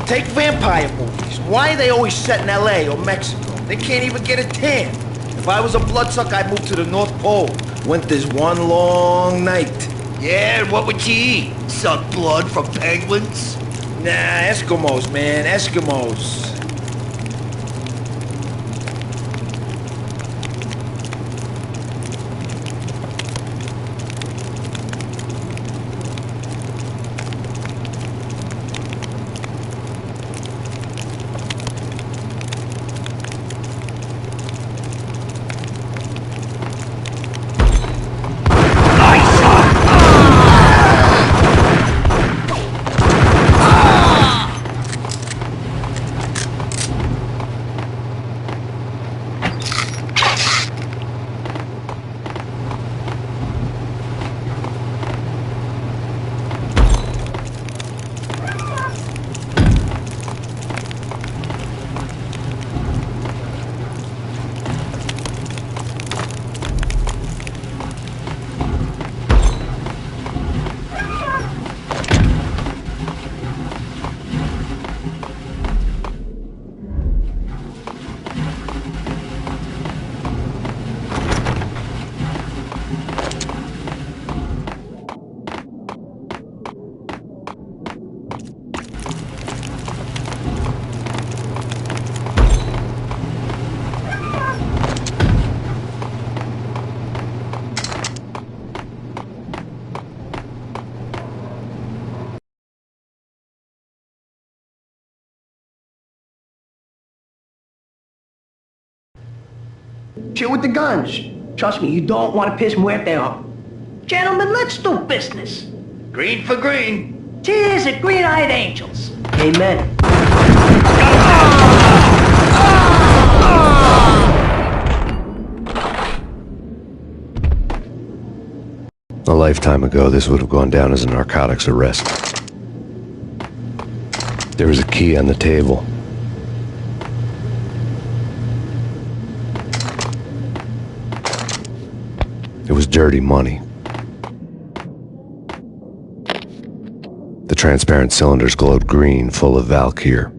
Take vampire movies. Why are they always set in LA or Mexico? They can't even get a tan. If I was a bloodsucker, I'd move to the North Pole. Winter's one long night. Yeah, and what would you eat? Suck blood from penguins? Nah, Eskimos, man, Eskimos. Chill with the guns. Trust me, you don't want to piss Muerte off. Gentlemen, let's do business. Green for green. Cheers at green-eyed angels. Amen. A lifetime ago, this would have gone down as a narcotics arrest. There was a key on the table. It was dirty money. The transparent cylinders glowed green, full of Valkyr.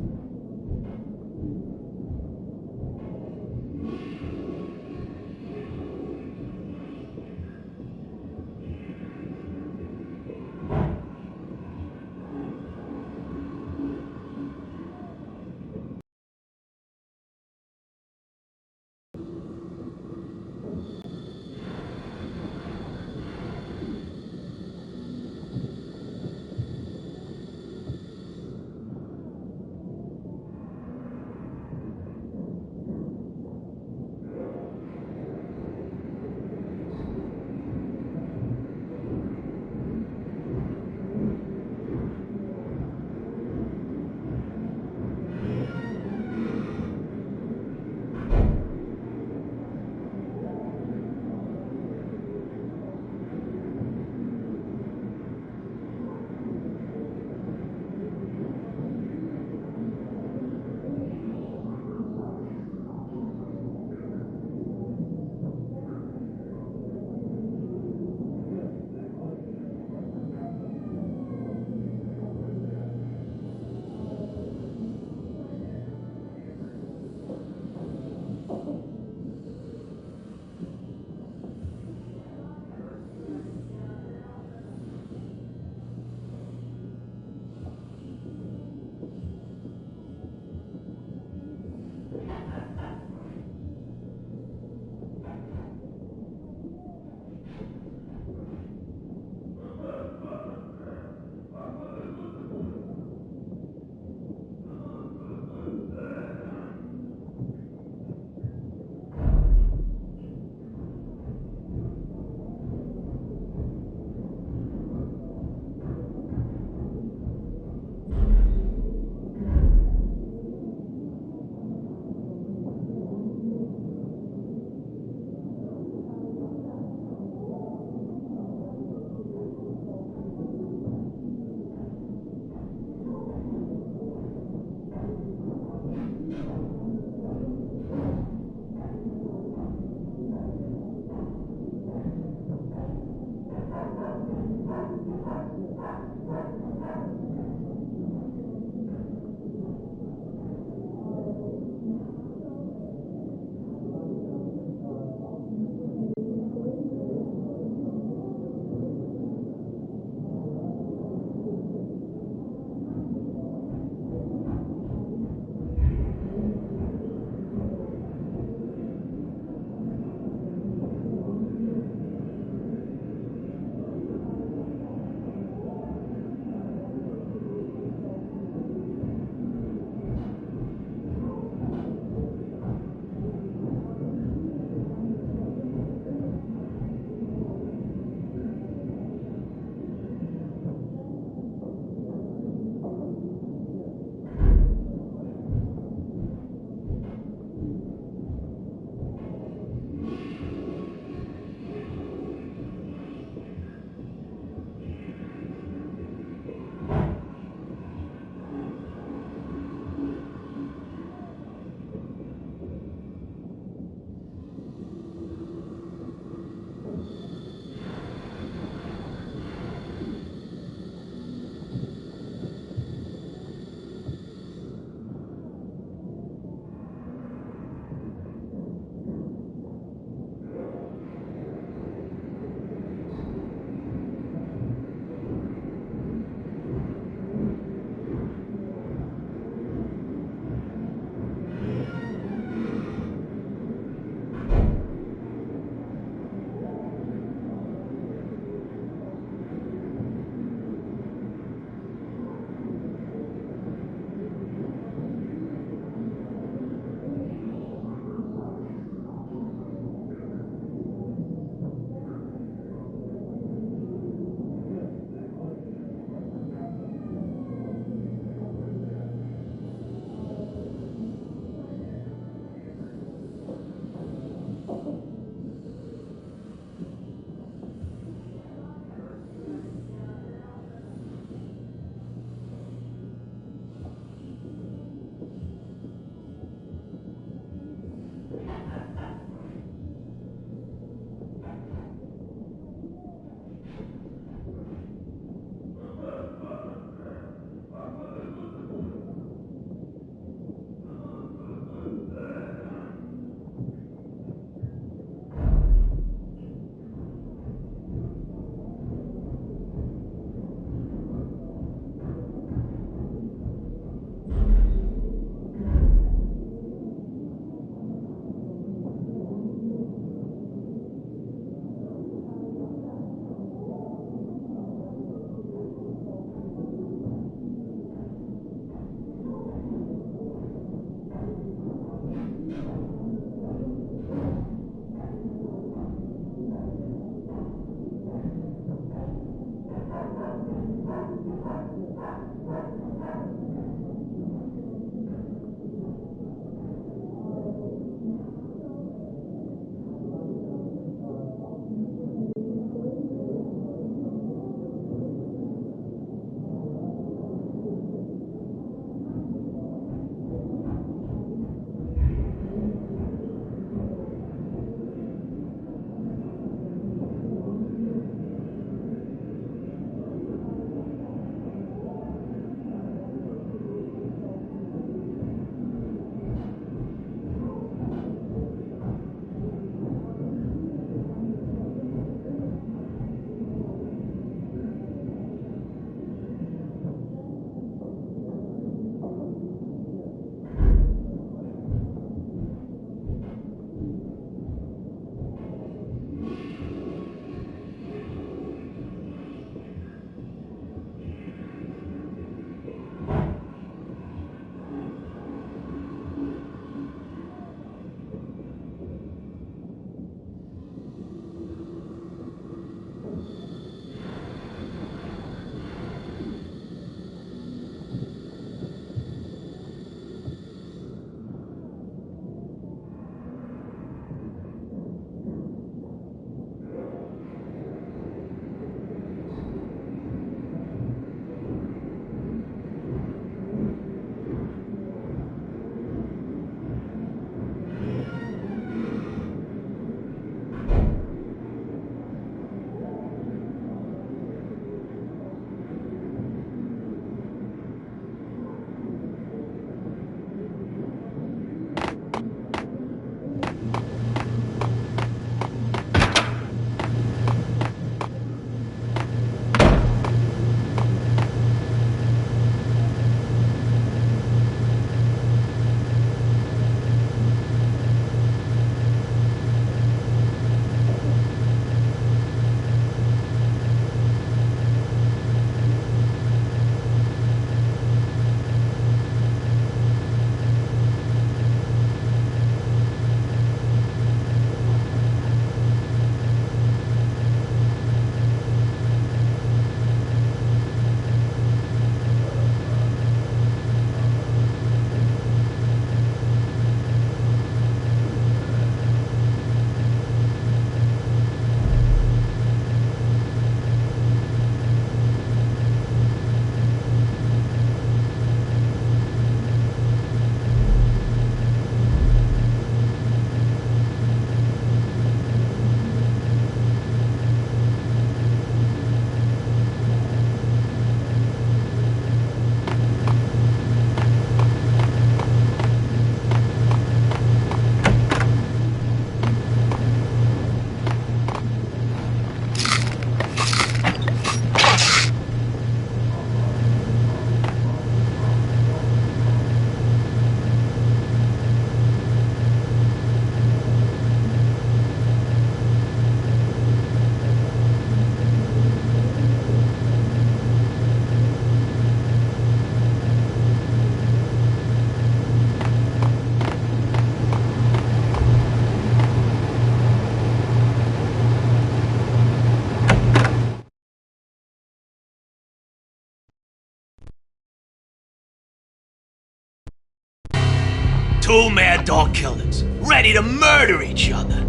Two mad dog killers, ready to murder each other.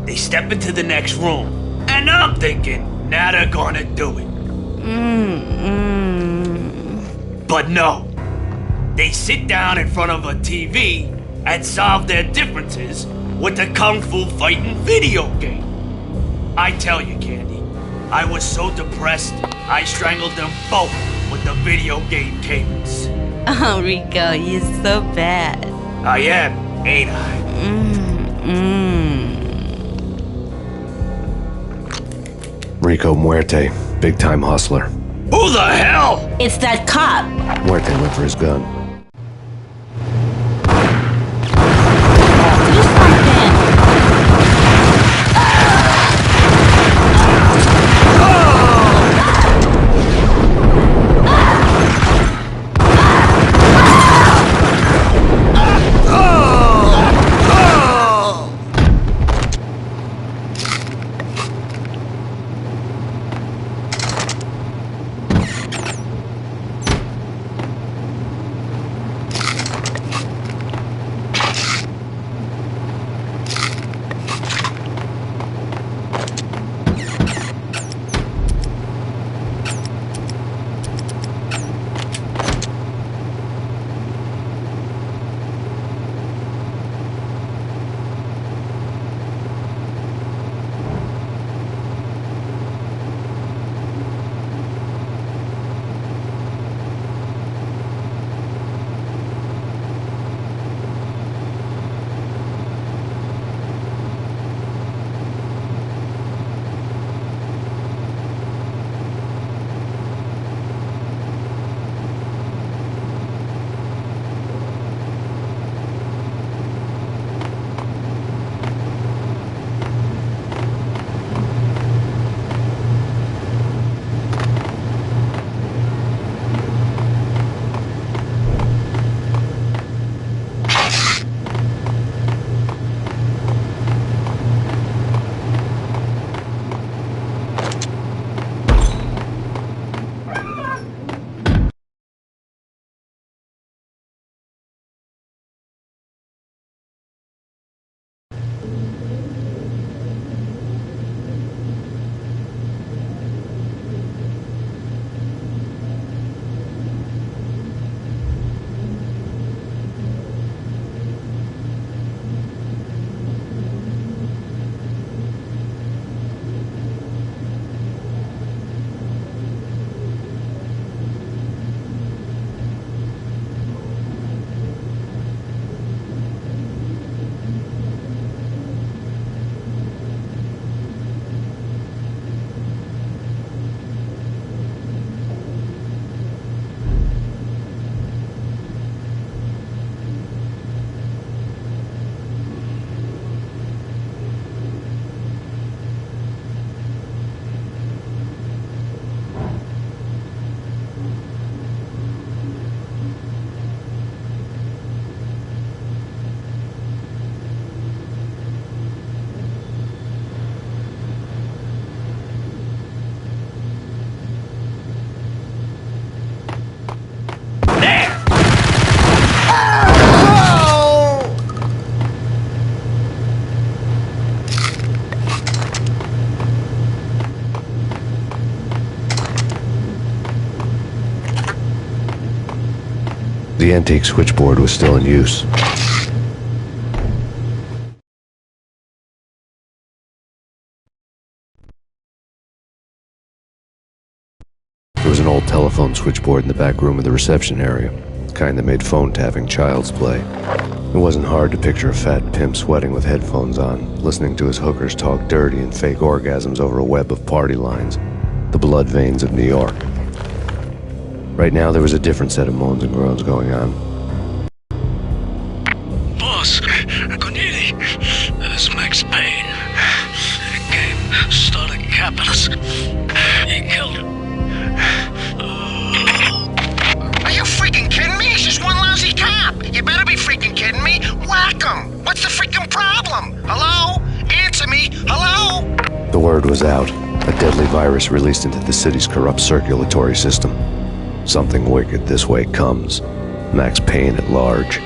They step into the next room, and I'm thinking, now they're gonna do it. But no. They sit down in front of a TV and solve their differences with the Kung Fu fighting video game. I tell you, Candy, I was so depressed, I strangled them both with the video game cables. Oh, Rico, you're so bad. I am, ain't I? Rico Muerte, big-time hustler. Who the hell? It's that cop. Muerte went for his gun. The antique switchboard was still in use. There was an old telephone switchboard in the back room of the reception area, the kind that made phone tapping child's play. It wasn't hard to picture a fat pimp sweating with headphones on, listening to his hookers talk dirty and fake orgasms over a web of party lines, the blood veins of New York. Right now, there was a different set of moans and groans going on. Boss, Cornelia, this is Max Payne. The game started capitalist. He killed him. Are you freaking kidding me? He's just one lousy cop. You better be freaking kidding me. Whack him. What's the freaking problem? Hello? Answer me. Hello? The word was out. A deadly virus released into the city's corrupt circulatory system. Something wicked this way comes. Max Payne at large.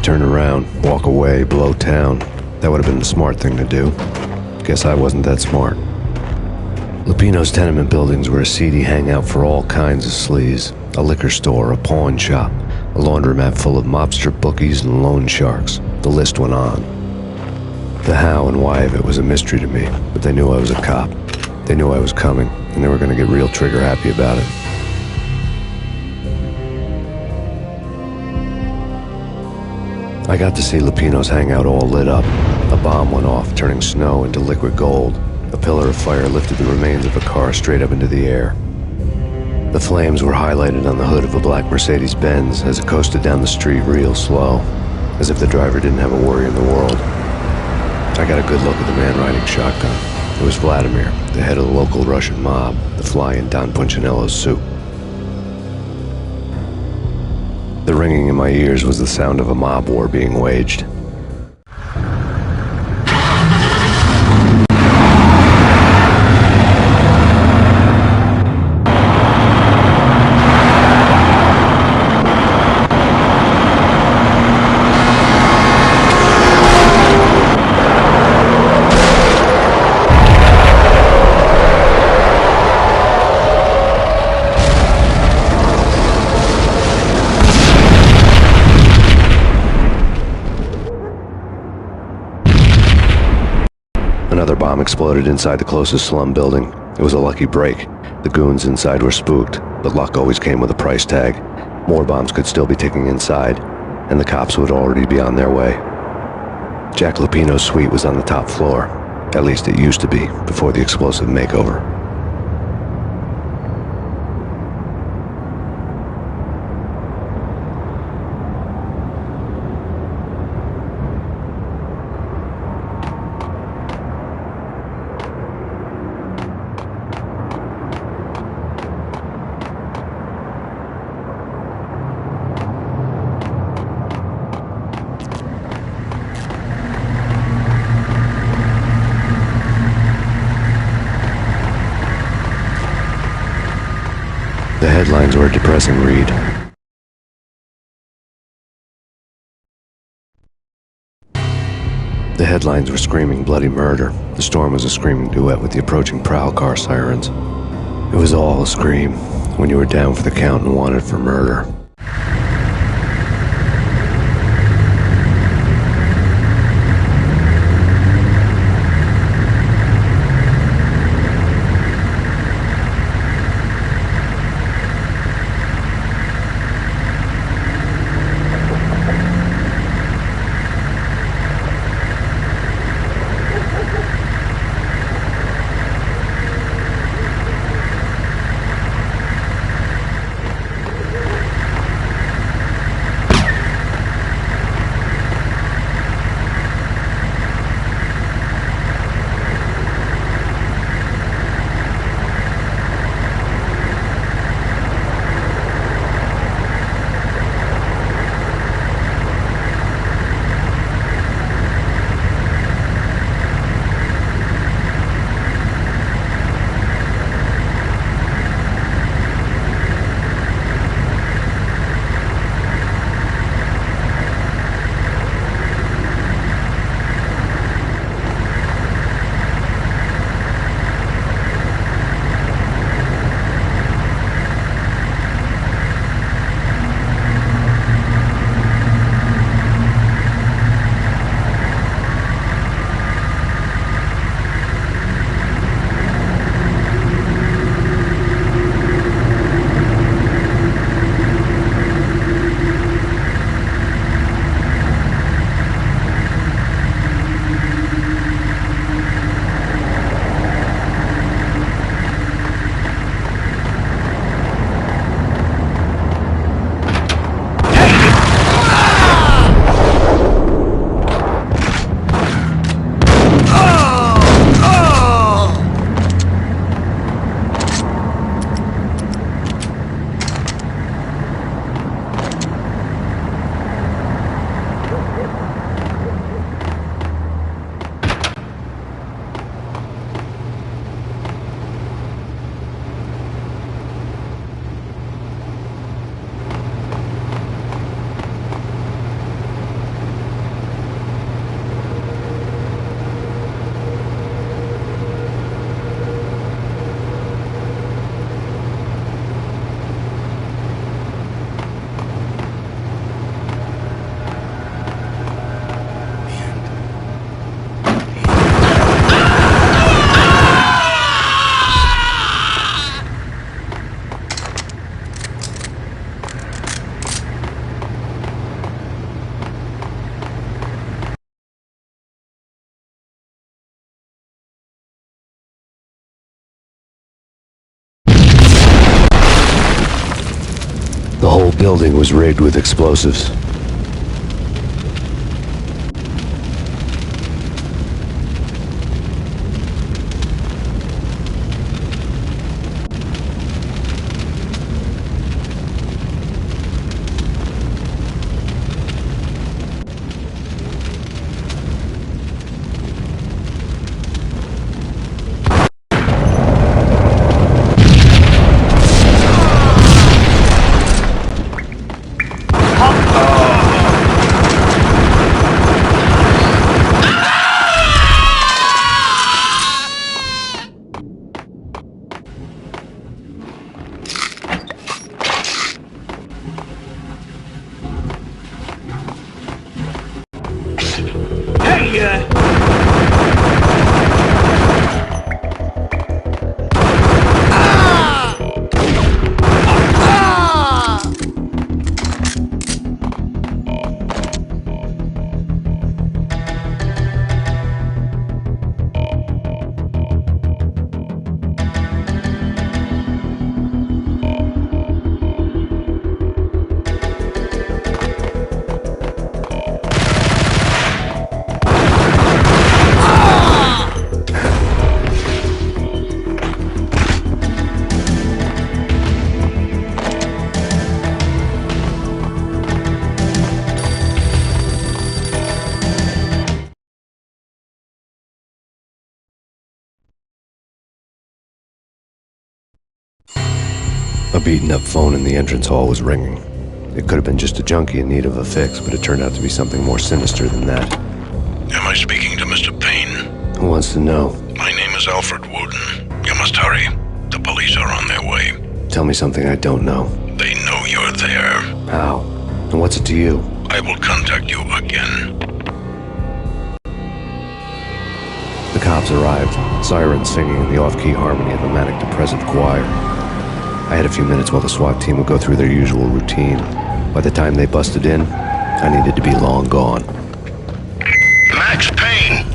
turn around, walk away, blow town. That would have been the smart thing to do. Guess I wasn't that smart. Lupino's tenement buildings were a seedy hangout for all kinds of sleaze. A liquor store, a pawn shop, a laundromat full of mobster bookies and loan sharks. The list went on. The how and why of it was a mystery to me, but they knew I was a cop. They knew I was coming, and they were going to get real trigger happy about it. I got to see Lupino's hangout all lit up. A bomb went off, turning snow into liquid gold. A pillar of fire lifted the remains of a car straight up into the air. The flames were highlighted on the hood of a black Mercedes-Benz as it coasted down the street real slow, as if the driver didn't have a worry in the world. I got a good look at the man riding shotgun. It was Vladimir, the head of the local Russian mob, the fly in Don Punchinello's soup. The ringing in my ears was the sound of a mob war being waged. Another bomb exploded inside the closest slum building. It was a lucky break. The goons inside were spooked, but luck always came with a price tag. More bombs could still be ticking inside, and the cops would already be on their way. Jack Lupino's suite was on the top floor. At least it used to be, before the explosive makeover. The headlines were a depressing read. The headlines were screaming bloody murder. The storm was a screaming duet with the approaching prowl car sirens. It was all a scream when you were down for the count and wanted for murder. The whole building was rigged with explosives. A beaten-up phone in the entrance hall was ringing. It could have been just a junkie in need of a fix, but it turned out to be something more sinister than that. Am I speaking to Mr. Payne? Who wants to know? My name is Alfred Woden. You must hurry. The police are on their way. Tell me something I don't know. They know you're there. How? And what's it to you? I will contact you again. The cops arrived, sirens singing in the off-key harmony of a manic-depressive choir. I had a few minutes while the SWAT team would go through their usual routine. By the time they busted in, I needed to be long gone. Max Payne,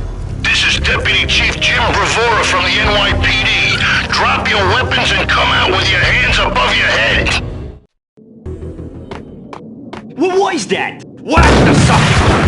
this is Deputy Chief Jim Bravura from the NYPD. Drop your weapons and come out with your hands above your head. What was that? What the sucker?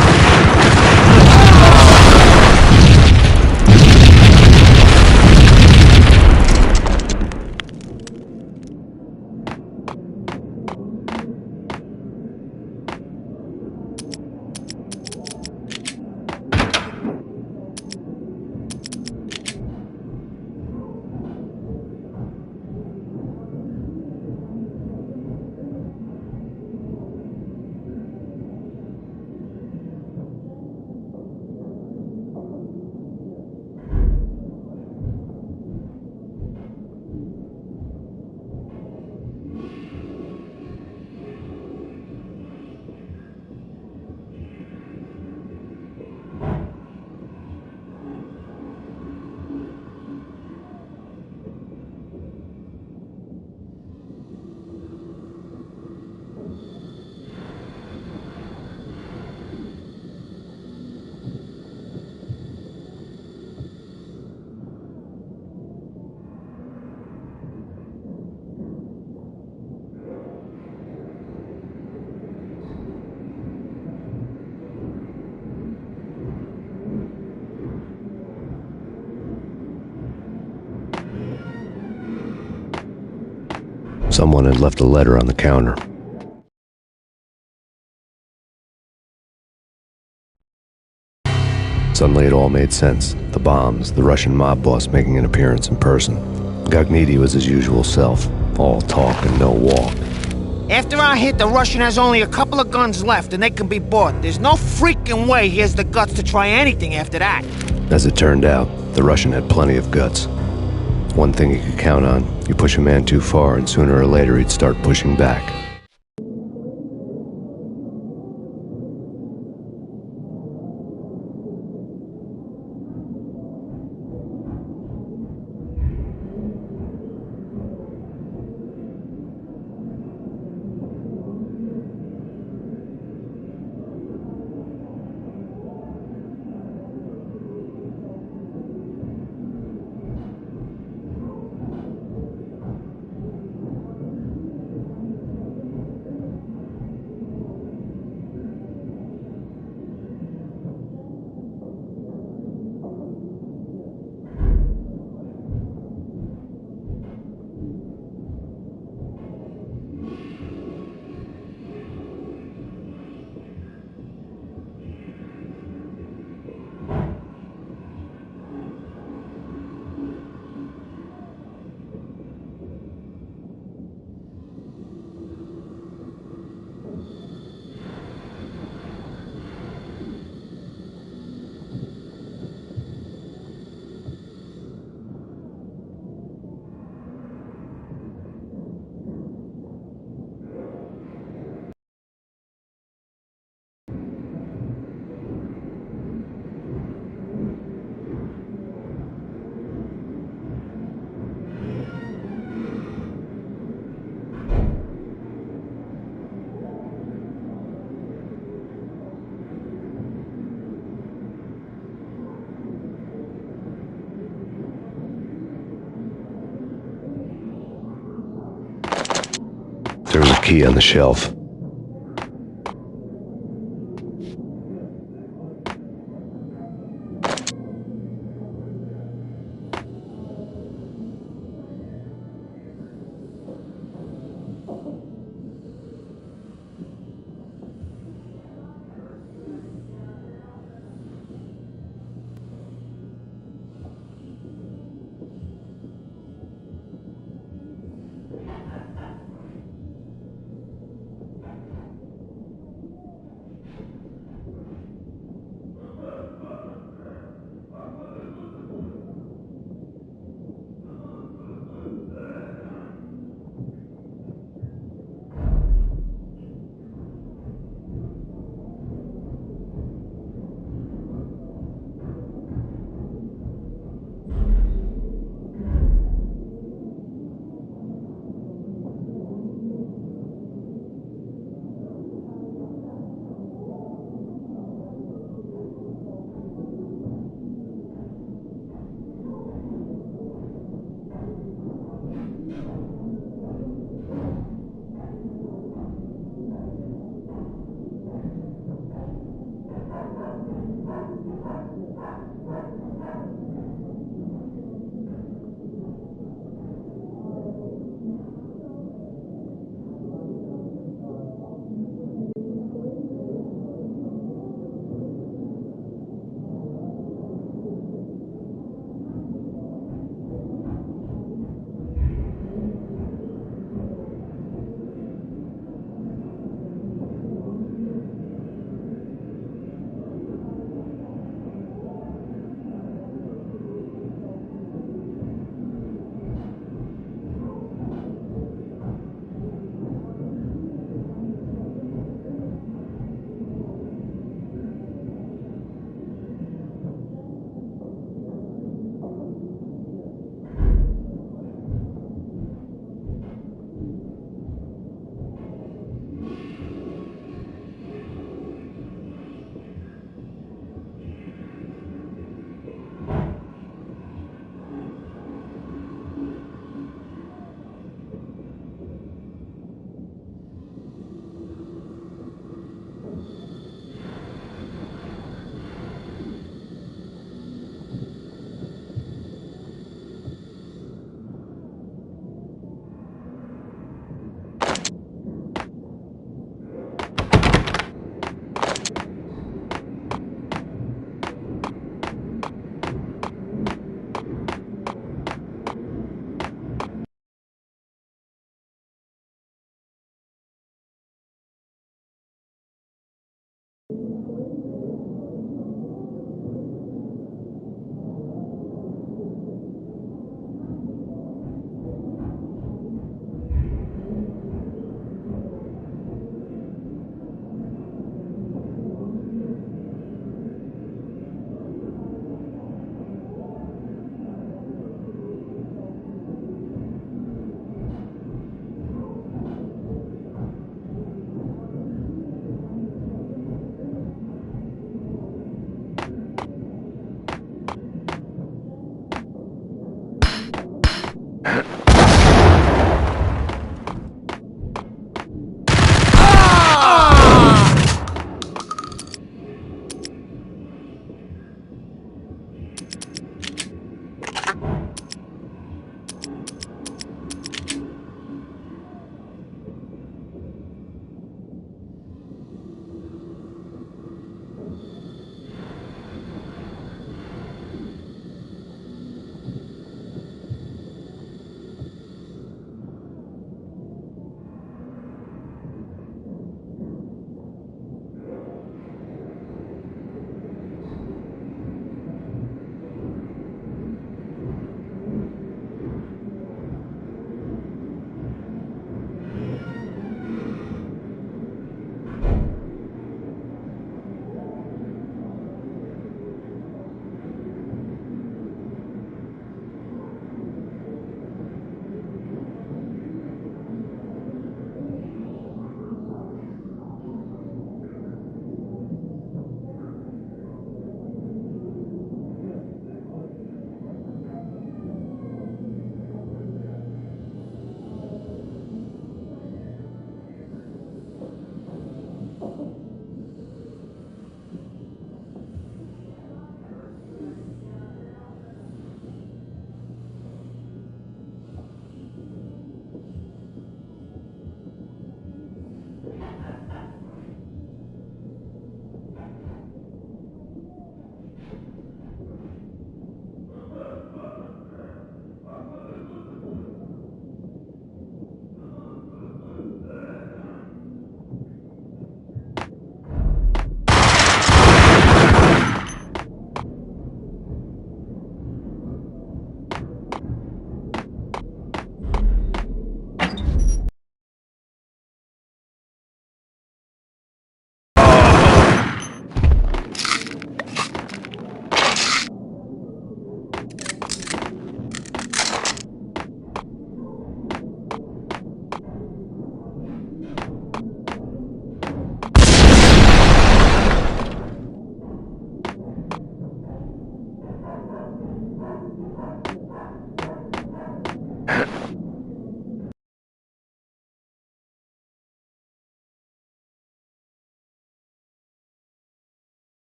Someone had left a letter on the counter. Suddenly it all made sense. The bombs, the Russian mob boss making an appearance in person. Gognitti was his usual self, all talk and no walk. After our hit, the Russian has only a couple of guns left and they can be bought. There's no freaking way he has the guts to try anything after that. As it turned out, the Russian had plenty of guts. One thing you could count on, you push a man too far and sooner or later he'd start pushing back. There was a key on the shelf.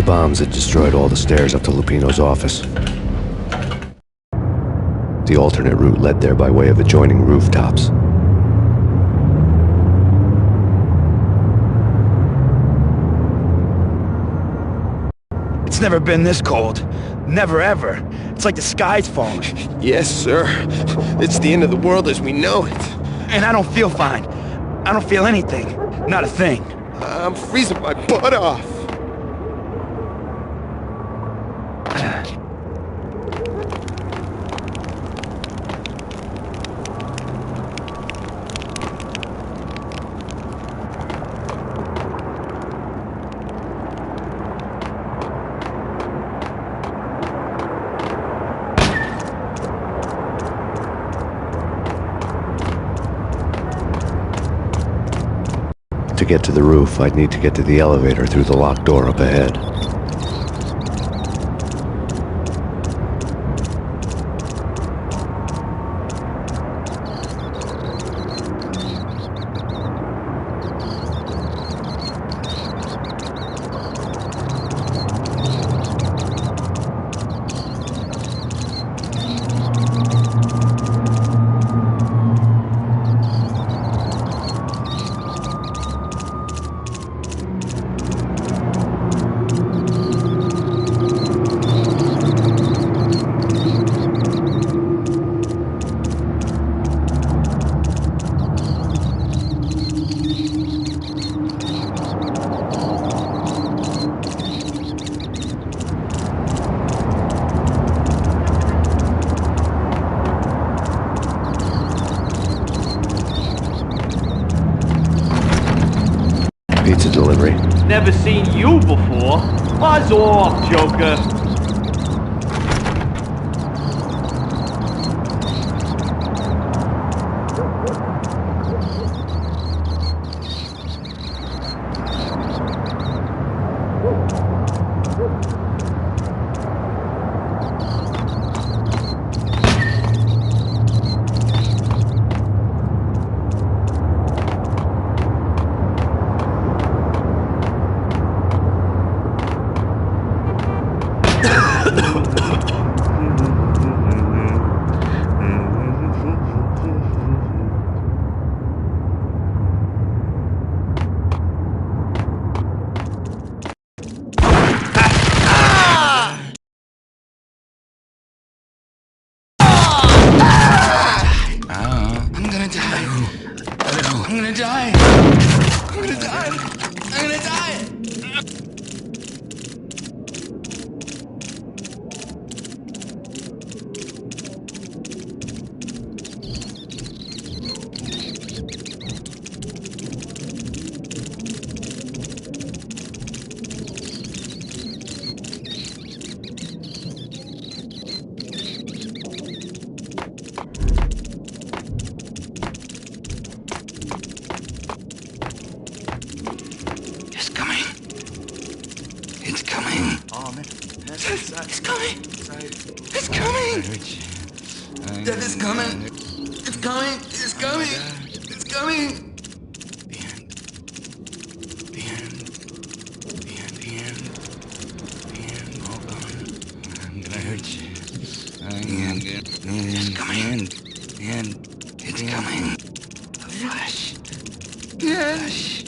The bombs had destroyed all the stairs up to Lupino's office. The alternate route led there by way of adjoining rooftops. It's never been this cold. Never ever. It's like the sky's falling. Yes, sir. It's the end of the world as we know it. And I don't feel fine. I don't feel anything. Not a thing. I'm freezing my butt off. To get to the roof, I'd need to get to the elevator through the locked door up ahead. Pizza delivery. Never seen you before. Buzz off, Joker. It's coming! It's coming! Death is coming! It's coming! It's coming! It's coming! I'm gonna hurt you. It's coming! It's coming! The flash! Flash!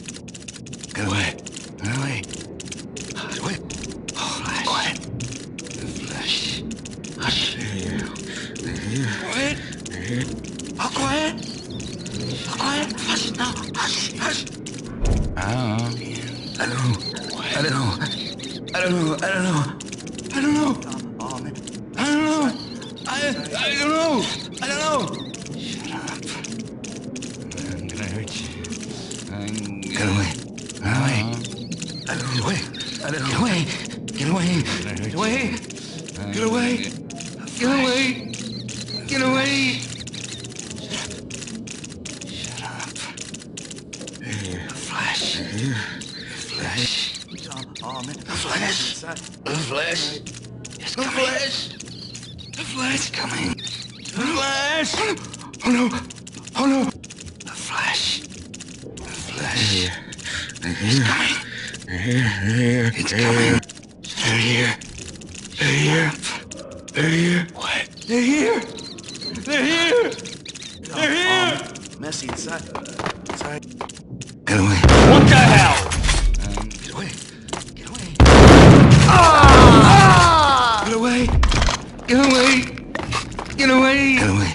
Get away! Get away! Get away! Flash! Quiet! The flash! Hush! Quiet! All quiet! All quiet! Hush now! Hush! Hush! I don't know. I don't know. I don't know. I don't know. I don't know. I don't know. I don't know. I don't know. Shut up. I'm gonna hurt you. Get away. Get away. I don't know. I don't know. Get away. Get away. Get away. Get away. Get away. Shut up. The flash. The flash. The flash. The flash. It's coming. The flash is coming. The flash. Oh no. Oh no. The flash. The flash. It's coming. It's coming. They're here. They're here. They're here. What? They're here. They're here. They're here. Messy inside. Inside. Get away. What the hell? Get away. Get away. Ah! Get away. Get away. Get away. Get away.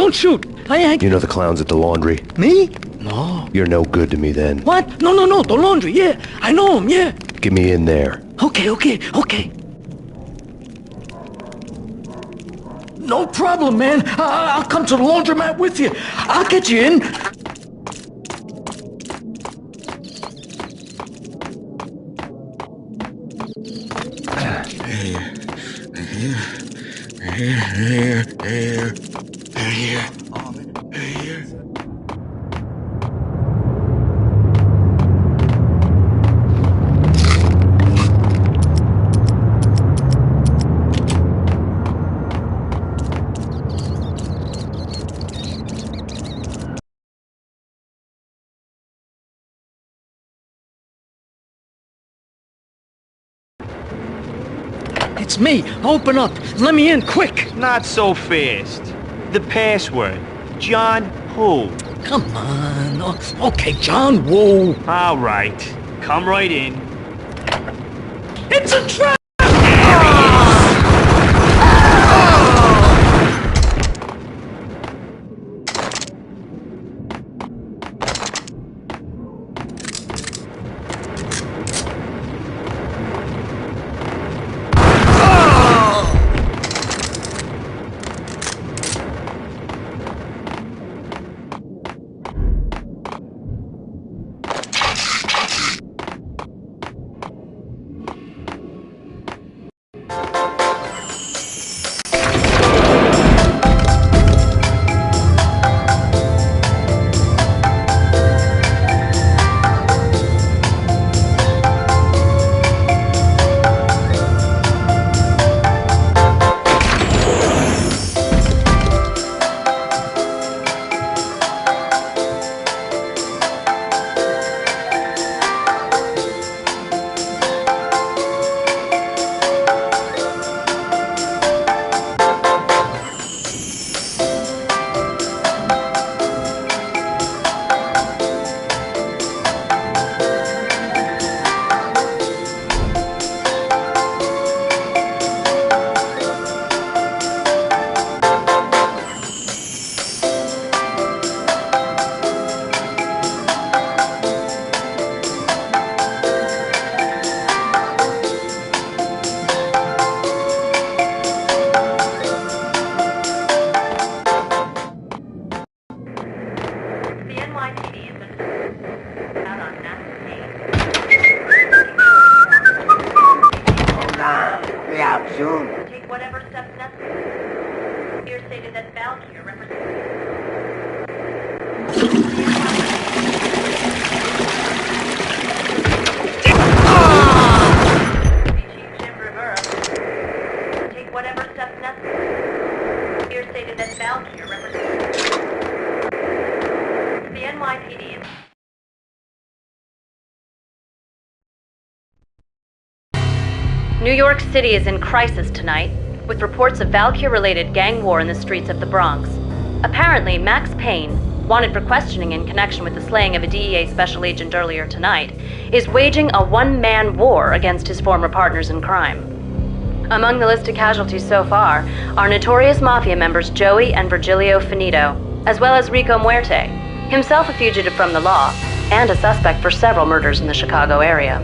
don't shoot. I ain't... You know the clowns at the laundry? Me? No. You're no good to me then. What? No, the laundry, yeah. I know him, yeah. Get me in there. Okay. No problem, man. I'll come to the laundromat with you. I'll get you in. Here. It's me. Open up. Let me in, quick. Not so fast. The password. John who? Come on. Okay, John Woo. All right. Come right in. It's a trap! Take whatever steps necessary. Here stated that Valkyr represents... Chief Jim Rivera. Take whatever steps necessary. Here stated that Valkyr represents... The NYPD is... New York City is in crisis tonight, with reports of Valkyr-related gang war in the streets of the Bronx. Apparently, Max Payne, wanted for questioning in connection with the slaying of a DEA special agent earlier tonight, is waging a one-man war against his former partners in crime. Among the list of casualties so far are notorious mafia members Joey and Virgilio Finito, as well as Rico Muerte, himself a fugitive from the law, and a suspect for several murders in the Chicago area.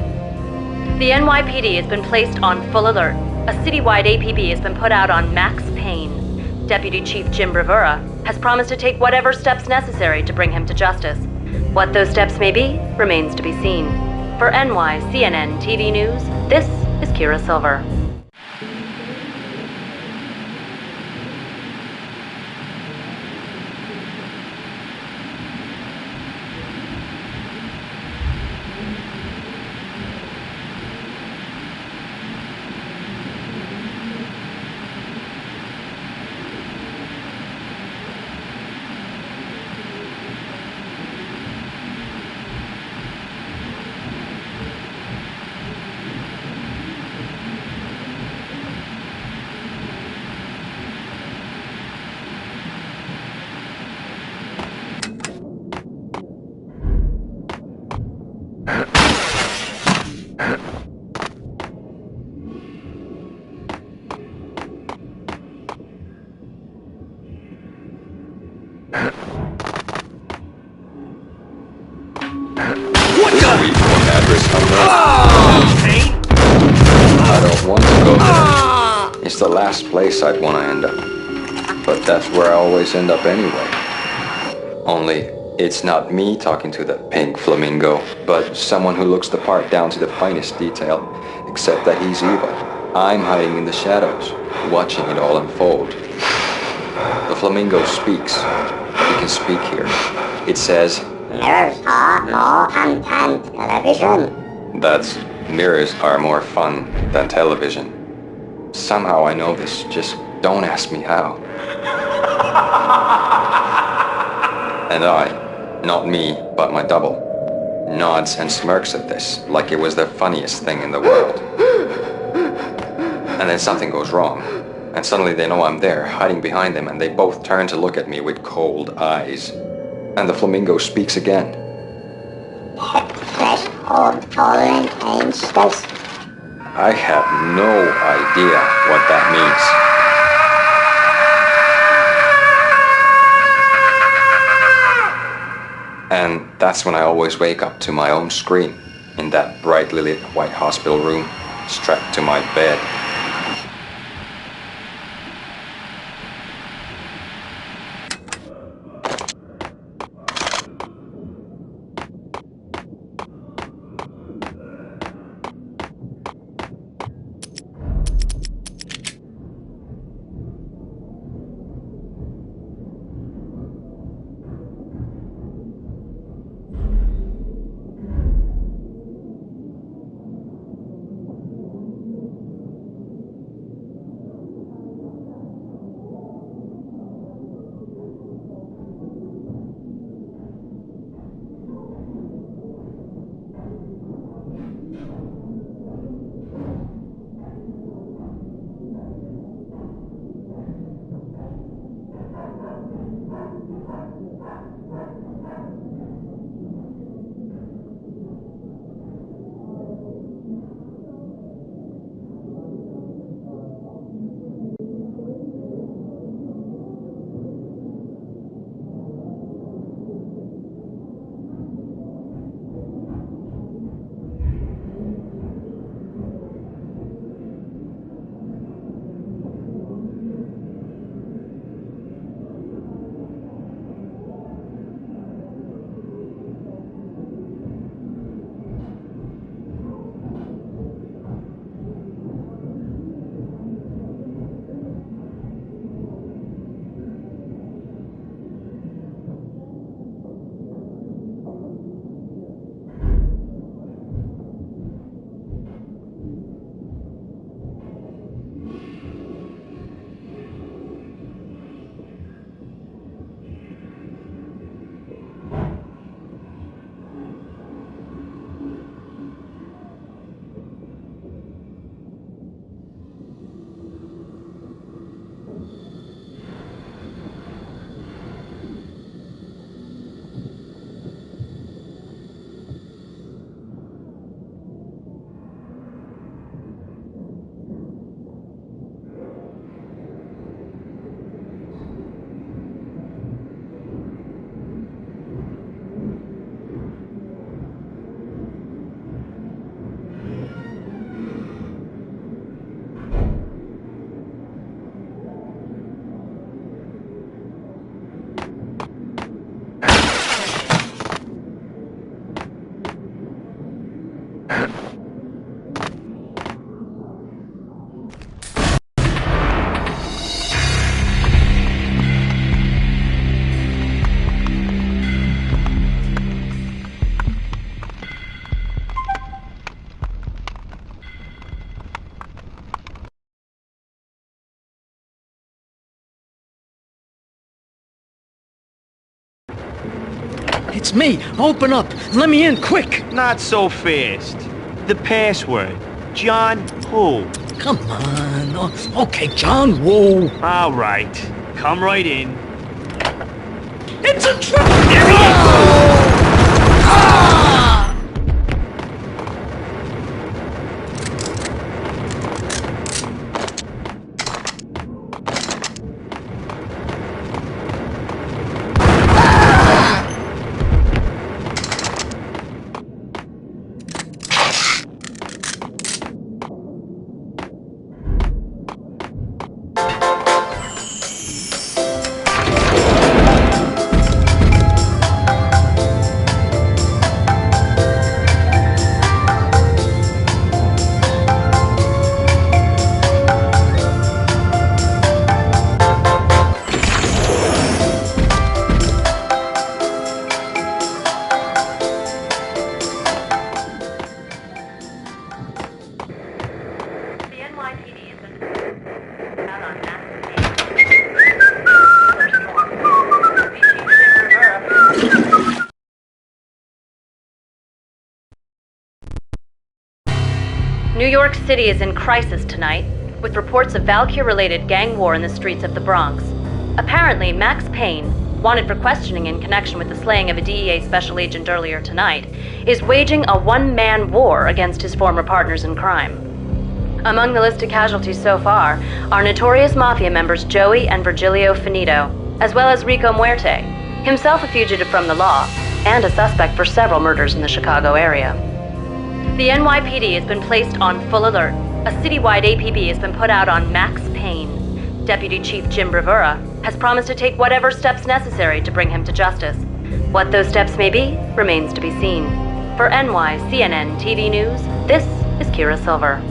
The NYPD has been placed on full alert. A citywide APB has been put out on Max Payne. Deputy Chief Jim Rivera has promised to take whatever steps necessary to bring him to justice. What those steps may be remains to be seen. For NYCNN TV News, this is Kira Silver. What the? Address Payne? I don't want to go there. It's the last place I'd want to end up. But that's where I always end up anyway. Only, it's not me talking to the pink flamingo, but someone who looks the part down to the finest detail, except that he's evil. I'm hiding in the shadows, watching it all unfold. The flamingo speaks. He can speak here. It says, Mirrors are more fun than television. that's mirrors are more fun than television. Somehow I know this, just don't ask me how. And I, not me, but my double, nods and smirks at this like it was the funniest thing in the world. And then something goes wrong, and suddenly they know I'm there, hiding behind them, and they both turn to look at me with cold eyes. And the flamingo speaks again. Threshold tolerant ancestors. I have no idea what that means. And that's when I always wake up to my own scream in that brightly lit white hospital room, strapped to my bed. It's me! Open up! Let me in, quick! Not so fast. The password. John who? Come on. Oh, okay, John Woo. All right. Come right in. It's a trap! New York City is in crisis tonight, with reports of Valkyr-related gang war in the streets of the Bronx. Apparently, Max Payne, wanted for questioning in connection with the slaying of a DEA special agent earlier tonight, is waging a one-man war against his former partners in crime. Among the list of casualties so far are notorious mafia members Joey and Virgilio Finito, as well as Rico Muerte, himself a fugitive from the law, and a suspect for several murders in the Chicago area. The NYPD has been placed on full alert. A citywide APB has been put out on Max Payne. Deputy Chief Jim Bravura has promised to take whatever steps necessary to bring him to justice. What those steps may be remains to be seen. For NYCNN TV News, this is Kira Silver.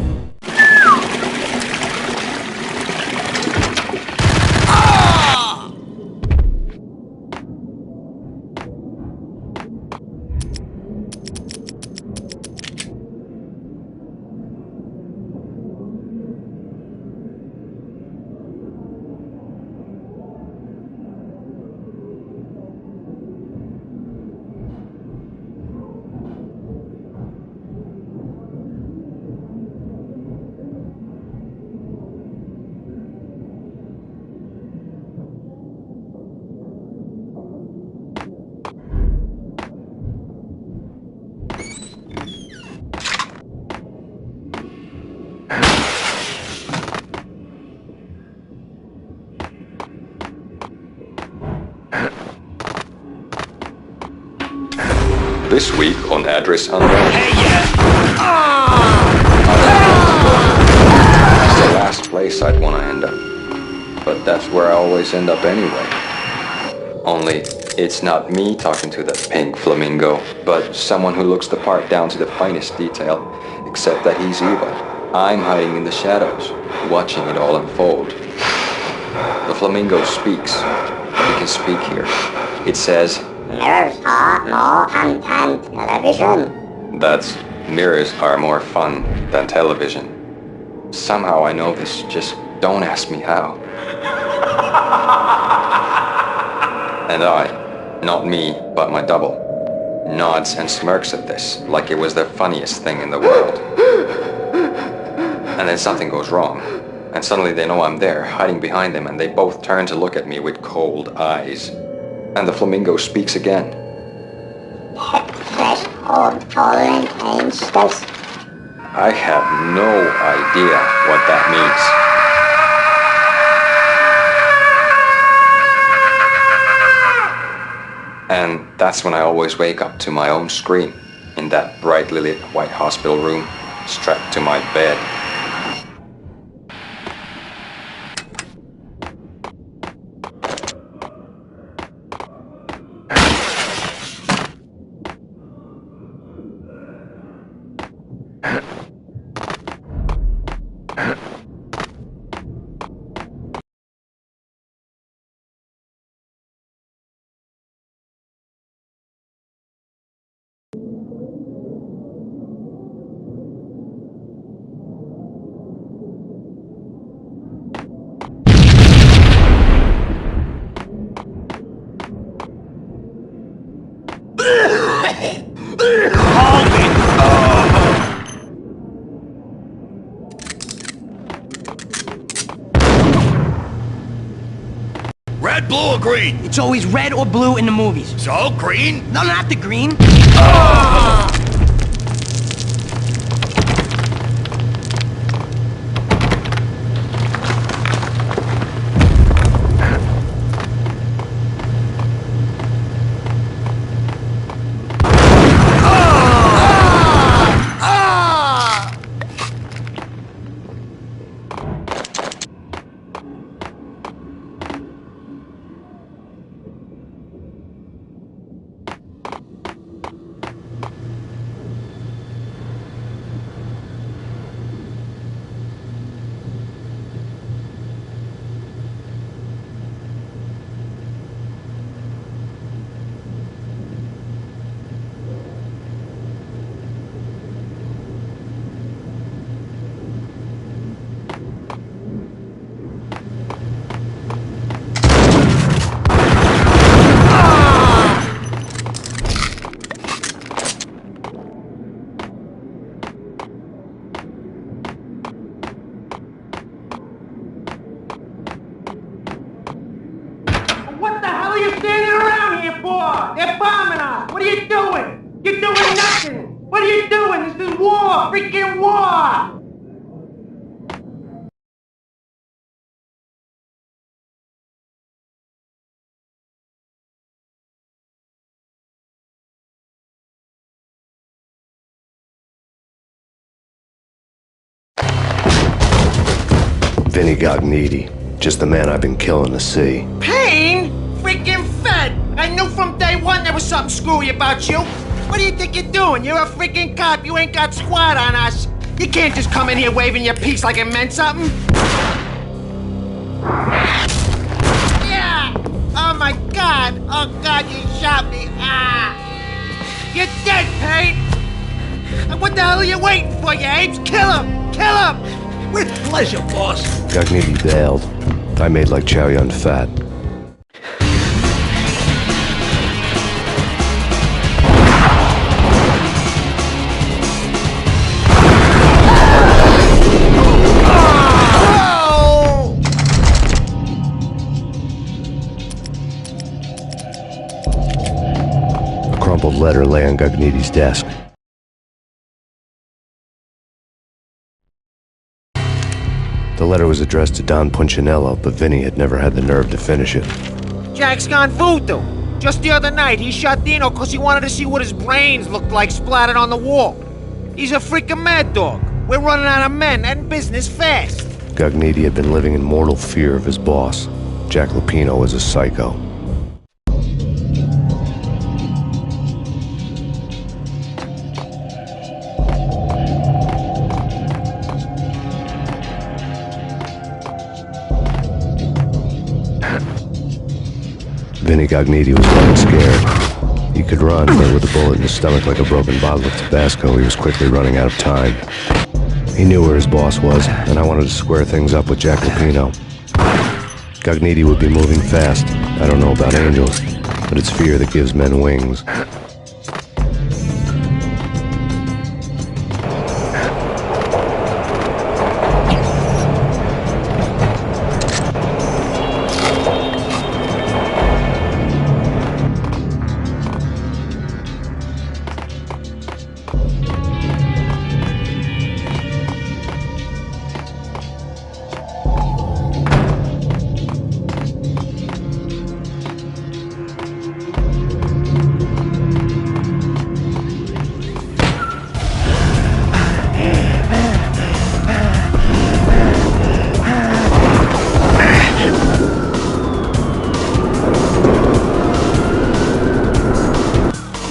This week on Address Unknown. Hey, It's the last place I'd want to end up. But that's where I always end up anyway. Only, it's not me talking to that pink flamingo, but someone who looks the part down to the finest detail, except that he's evil. I'm hiding in the shadows, watching it all unfold. The flamingo speaks. We can speak here. It says, Mirrors are more fun than television. That's, mirrors are more fun than television. Somehow I know this, just don't ask me how. And I, not me, but my double, nods and smirks at this like it was the funniest thing in the world. And then something goes wrong, and suddenly they know I'm there, hiding behind them, and they both turn to look at me with cold eyes. And the flamingo speaks again. Threshold tolerant angels. I have no idea what that means. And that's when I always wake up to my own scream in that brightly lit white hospital room, strapped to my bed. Red, blue, or green? It's always red or blue in the movies. So, green? No, not the green. They're bombing us! What are you doing? You're doing nothing! What are you doing? This is war! Freaking war! Vinny Gognitti, just the man I've been killing to see. Payne? Freaking Fed! I knew from day one there was something screwy about you. What do you think you're doing? You're a freaking cop. You ain't got squat on us. You can't just come in here waving your piece like it meant something. Yeah! Oh my God! Oh God, you shot me! Ah! You're dead, Payne! What the hell are you waiting for, you apes? Kill him! Kill him! With pleasure, boss. Gognitti bailed. I made like Chow Yun Fat. A crumpled letter lay on Gognitti's desk. The letter was addressed to Don Punchinello, but Vinny had never had the nerve to finish it. Jack's gone voodoo. Just the other night, he shot Dino because he wanted to see what his brains looked like splattered on the wall. He's a freaking mad dog. We're running out of men and business fast. Gognitti had been living in mortal fear of his boss. Jack Lupino was a psycho. Vinny Gognitti was running scared. He could run, but with a bullet in his stomach like a broken bottle of Tabasco, he was quickly running out of time. He knew where his boss was, and I wanted to square things up with Jack Lupino. Gognitti would be moving fast. I don't know about angels, but it's fear that gives men wings.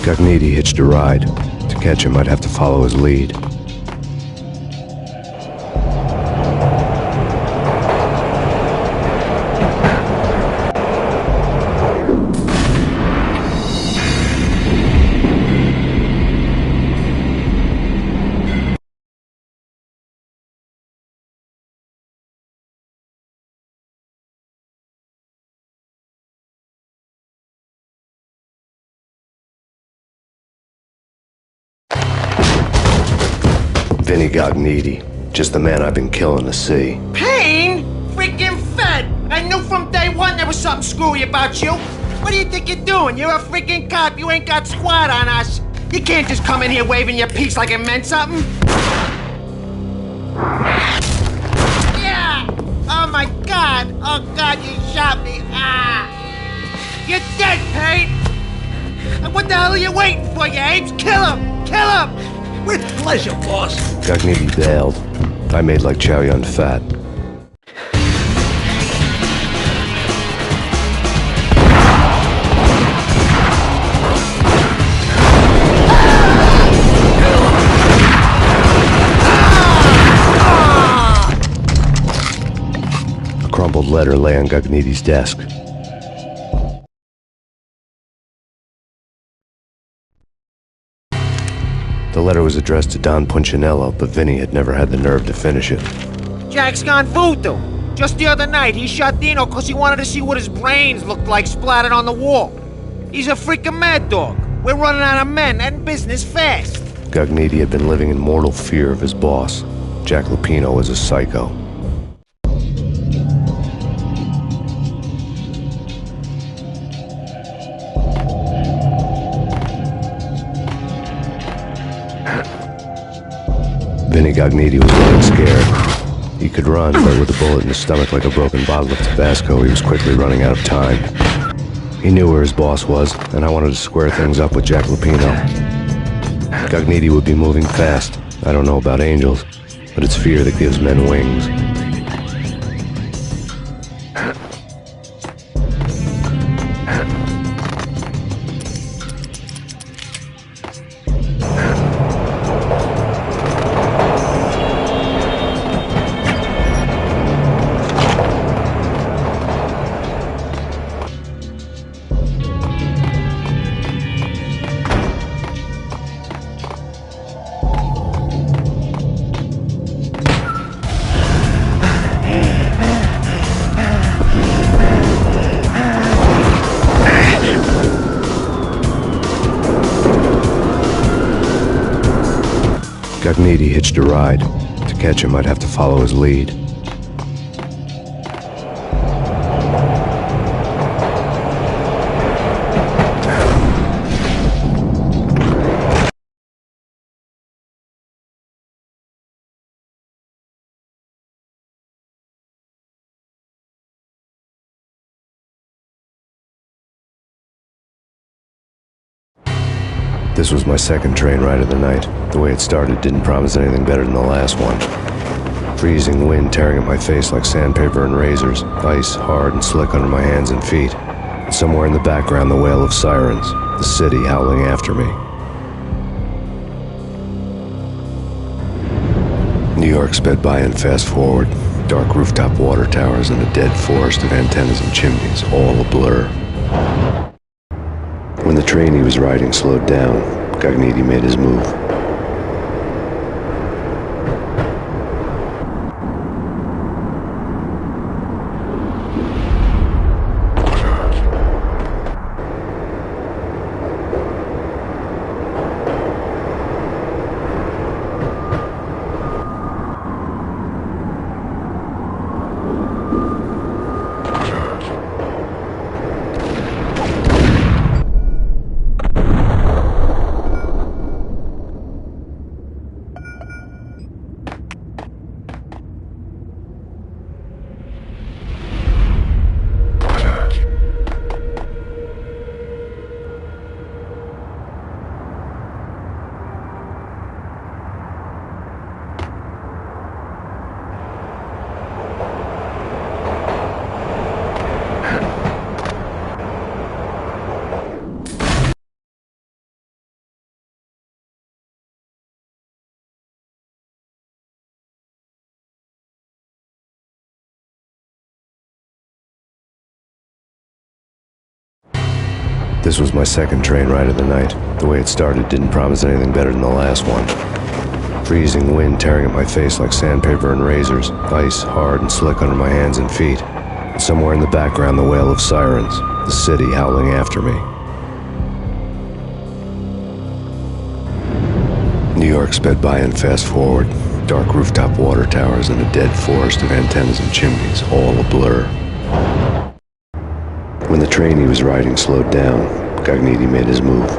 Gognitti hitched a ride. To catch him, I'd have to follow his lead. Vinny Gognitti, just the man I've been killing to see. Payne? Freaking Fed! I knew from day one there was something screwy about you. What do you think you're doing? You're a freaking cop. You ain't got squat on us. You can't just come in here waving your piece like it meant something. Yeah! Oh my God! Oh God, you shot me! Ah! You're dead, Payne! What the hell are you waiting for, you apes? Kill him! Kill him! With pleasure, boss. Gognitti bailed. I made like Chow Yun Fat. A crumpled letter lay on Gognitti's desk. The letter was addressed to Don Punchinello, but Vinny had never had the nerve to finish it. Jack's gone voodoo. Just the other night, he shot Dino because he wanted to see what his brains looked like splattered on the wall. He's a freaking mad dog. We're running out of men and business fast. Gognitti had been living in mortal fear of his boss. Jack Lupino was a psycho. Vinny Gognitti was running scared. He could run, but with a bullet in his stomach like a broken bottle of Tabasco, he was quickly running out of time. He knew where his boss was, and I wanted to square things up with Jack Lupino. Gognitti would be moving fast. I don't know about angels, but it's fear that gives men wings. Gognitti hitched a ride. To catch him, I'd have to follow his lead. This was my second train ride of the night. The way it started didn't promise anything better than the last one. Freezing wind tearing at my face like sandpaper and razors, ice hard and slick under my hands and feet. And somewhere in the background, the wail of sirens, the city howling after me. New York sped by in fast forward. Dark rooftop water towers and a dead forest of antennas and chimneys, all a blur. When the train he was riding slowed down, Gognitti made his move. This was my second train ride of the night. The way it started didn't promise anything better than the last one. Freezing wind tearing at my face like sandpaper and razors, ice hard and slick under my hands and feet. And somewhere in the background, the wail of sirens, the city howling after me. New York sped by in fast forward. Dark rooftop water towers and a dead forest of antennas and chimneys, all a blur. When the train he was riding slowed down, Gognitti made his move.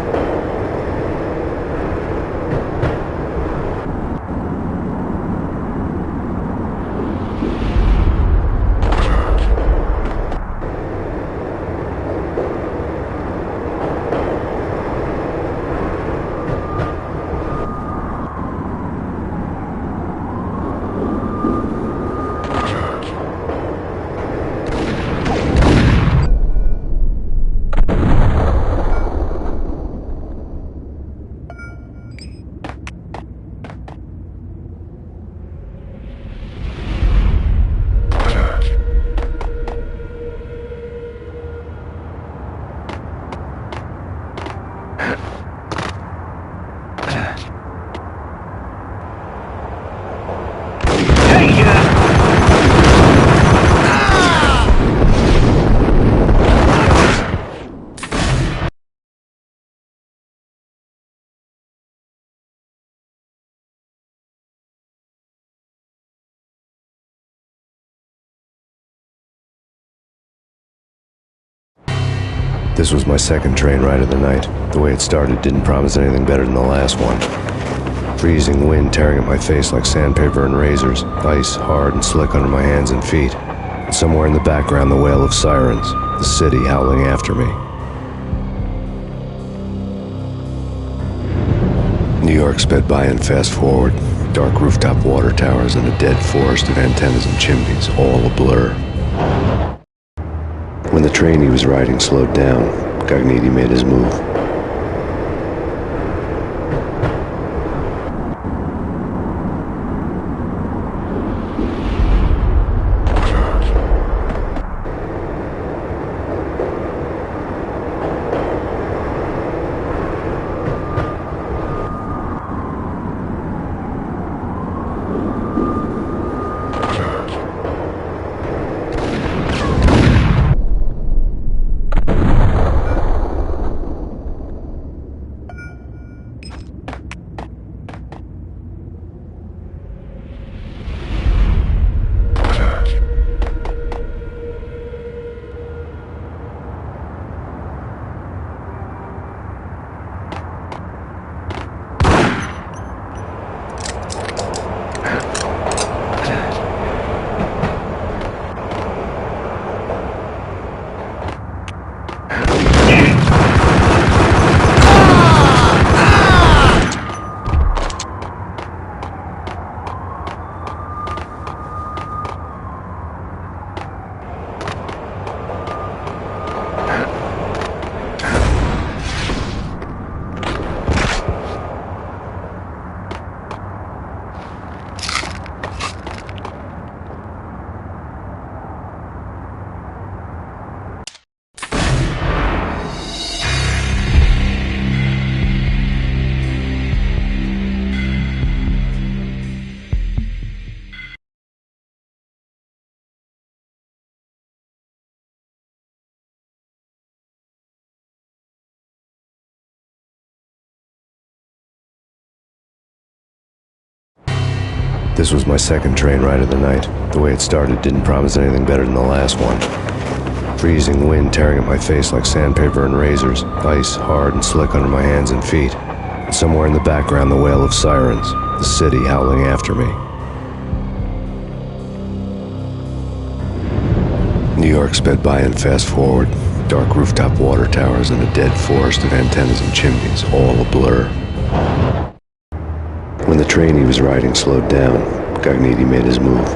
This was my second train ride of the night. The way it started didn't promise anything better than the last one. Freezing wind tearing at my face like sandpaper and razors, ice hard and slick under my hands and feet. And somewhere in the background, the wail of sirens, the city howling after me. New York sped by in fast forward, dark rooftop water towers and a dead forest of antennas and chimneys, all a blur. When the train he was riding slowed down, Gognitti made his move. This was my second train ride of the night. The way it started didn't promise anything better than the last one. Freezing wind tearing at my face like sandpaper and razors, ice hard and slick under my hands and feet. And somewhere in the background, the wail of sirens, the city howling after me. New York sped by in fast forward, dark rooftop water towers and a dead forest of antennas and chimneys, all a blur. When the train he was riding slowed down, Gognitti made his move.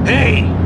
Hey!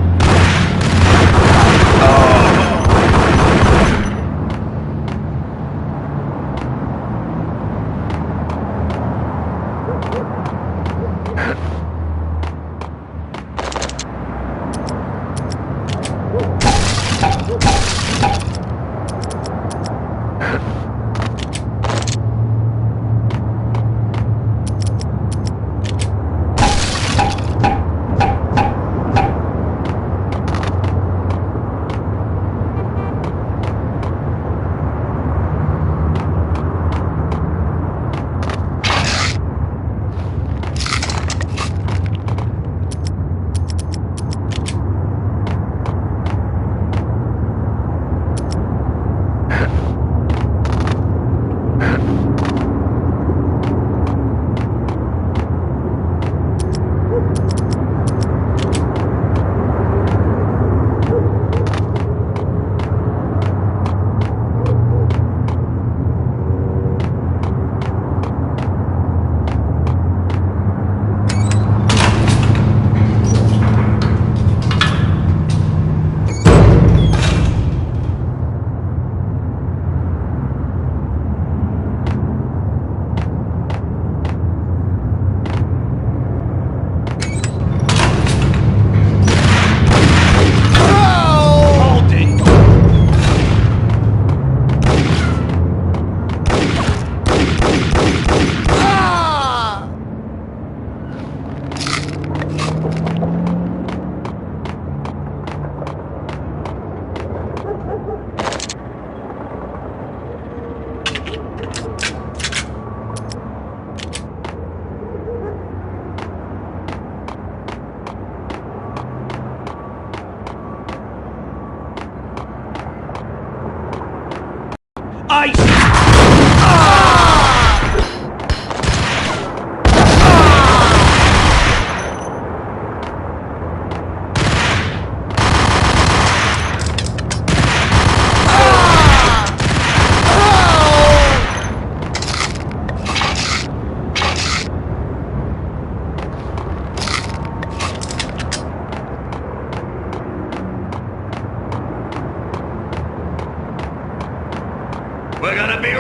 We're gonna be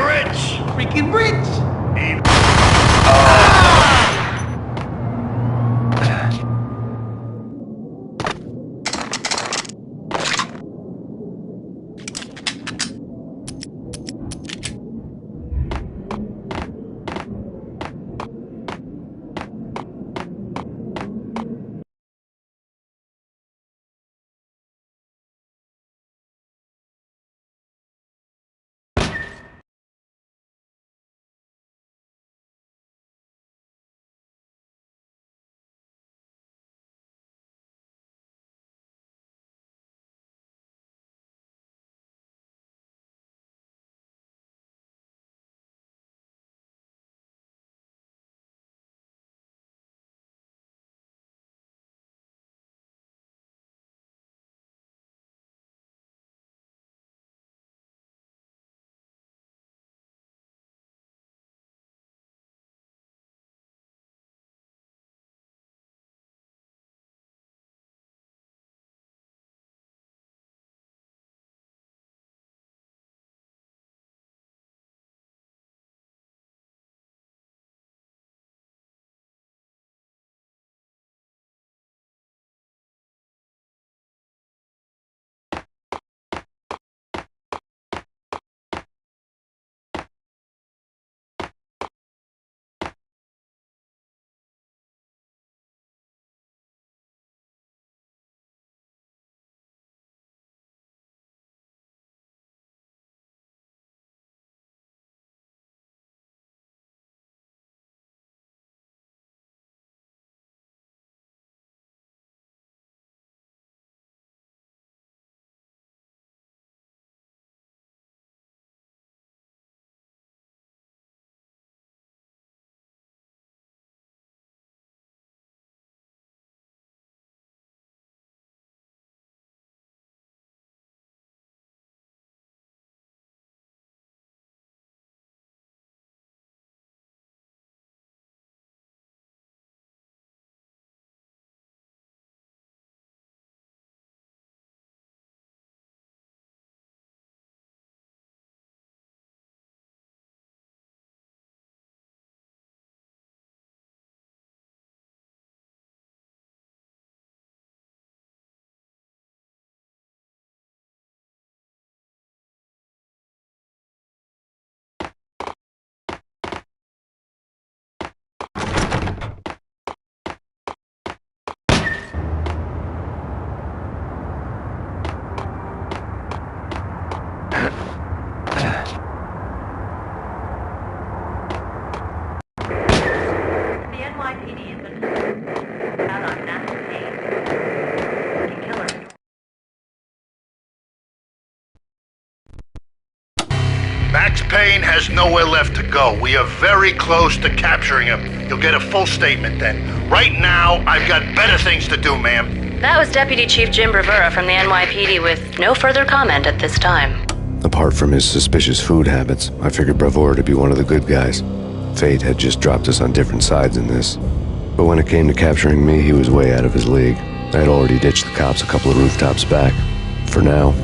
the infant out on Max Payne. Can kill her. Max Payne has nowhere left to go. We are very close to capturing him. You'll get a full statement then. Right now, I've got better things to do, ma'am. That was Deputy Chief Jim Rivera from the NYPD with no further comment at this time. Apart from his suspicious food habits, I figured Bravura to be one of the good guys. Fate had just dropped us on different sides in this. But when it came to capturing me, he was way out of his league. I had already ditched the cops a couple of rooftops back. For now.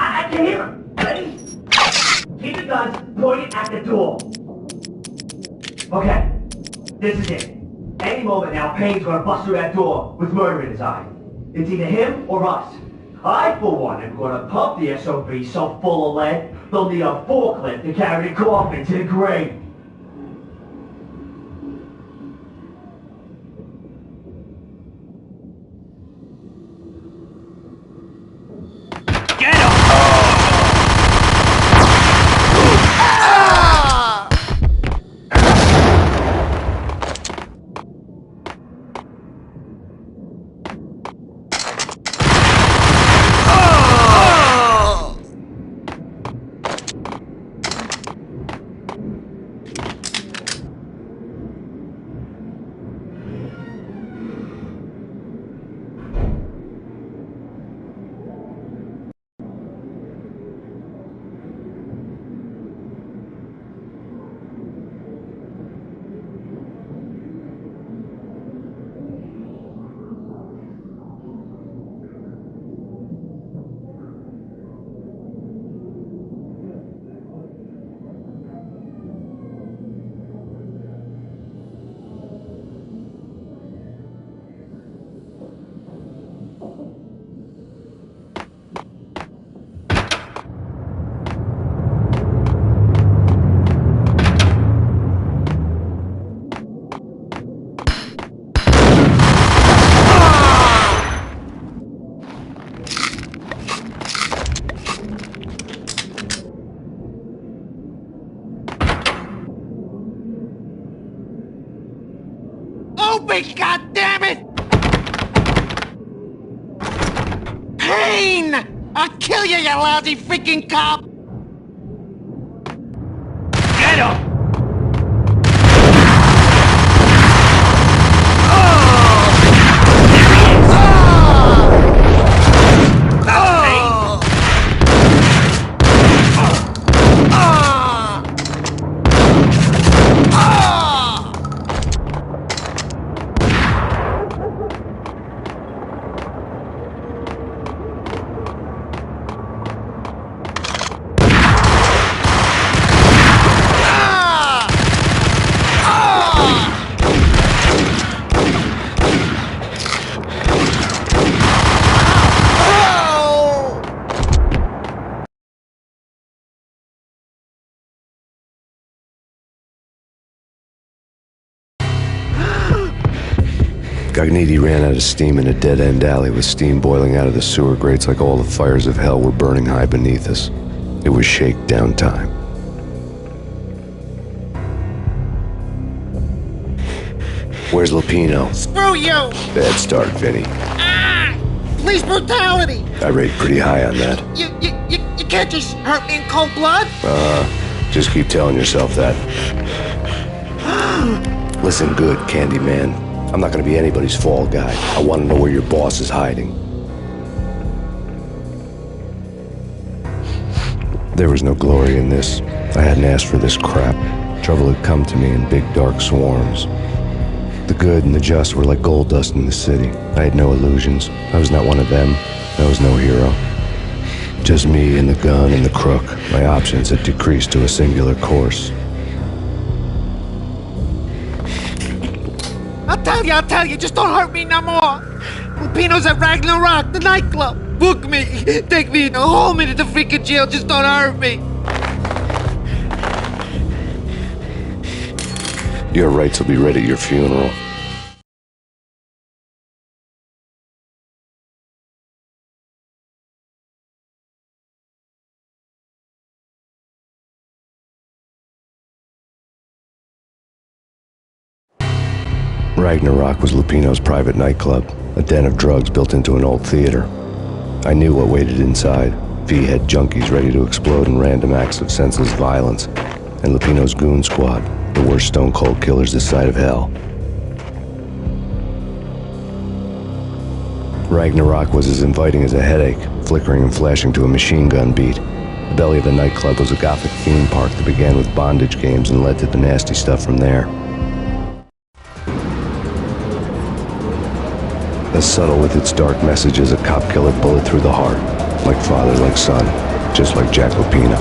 I can hear him. Ready? Keep the guns pointed at the door. Okay, this is it. Any moment now, Payne's gonna bust through that door with murder in his eye. It's either him or us. I, for one, am gonna pump the SOB so full of lead, they'll need a forklift to carry the coffin to the grave. Open, goddammit! Payne! I'll kill you, you lousy freaking cop! Get him! Gognitti ran out of steam in a dead-end alley with steam boiling out of the sewer grates like all the fires of hell were burning high beneath us. It was shakedown time. Where's Lupino? Screw you! Bad start, Vinny. Police brutality! I rate pretty high on that. You can't just hurt me in cold blood? Just keep telling yourself that. Listen good, Candyman. I'm not gonna be anybody's fall guy. I want to know where your boss is hiding. There was no glory in this. I hadn't asked for this crap. Trouble had come to me in big dark swarms. The good and the just were like gold dust in the city. I had no illusions. I was not one of them. I was no hero. Just me and the gun and the crook. My options had decreased to a singular course. I'll tell you, just don't hurt me no more. Lupino's at Ragnarok, the nightclub. Book me, take me, hold me to the freaking jail, just don't hurt me. Your rights will be read at your funeral. Ragnarok was Lupino's private nightclub, a den of drugs built into an old theater. I knew what waited inside. V-head junkies ready to explode in random acts of senseless violence, and Lupino's goon squad, the worst stone-cold killers this side of hell. Ragnarok was as inviting as a headache, flickering and flashing to a machine gun beat. The belly of the nightclub was a gothic theme park that began with bondage games and led to the nasty stuff from there. As subtle with its dark message as a cop killer bullet through the heart. Like father, like son, just like Jack Lupino.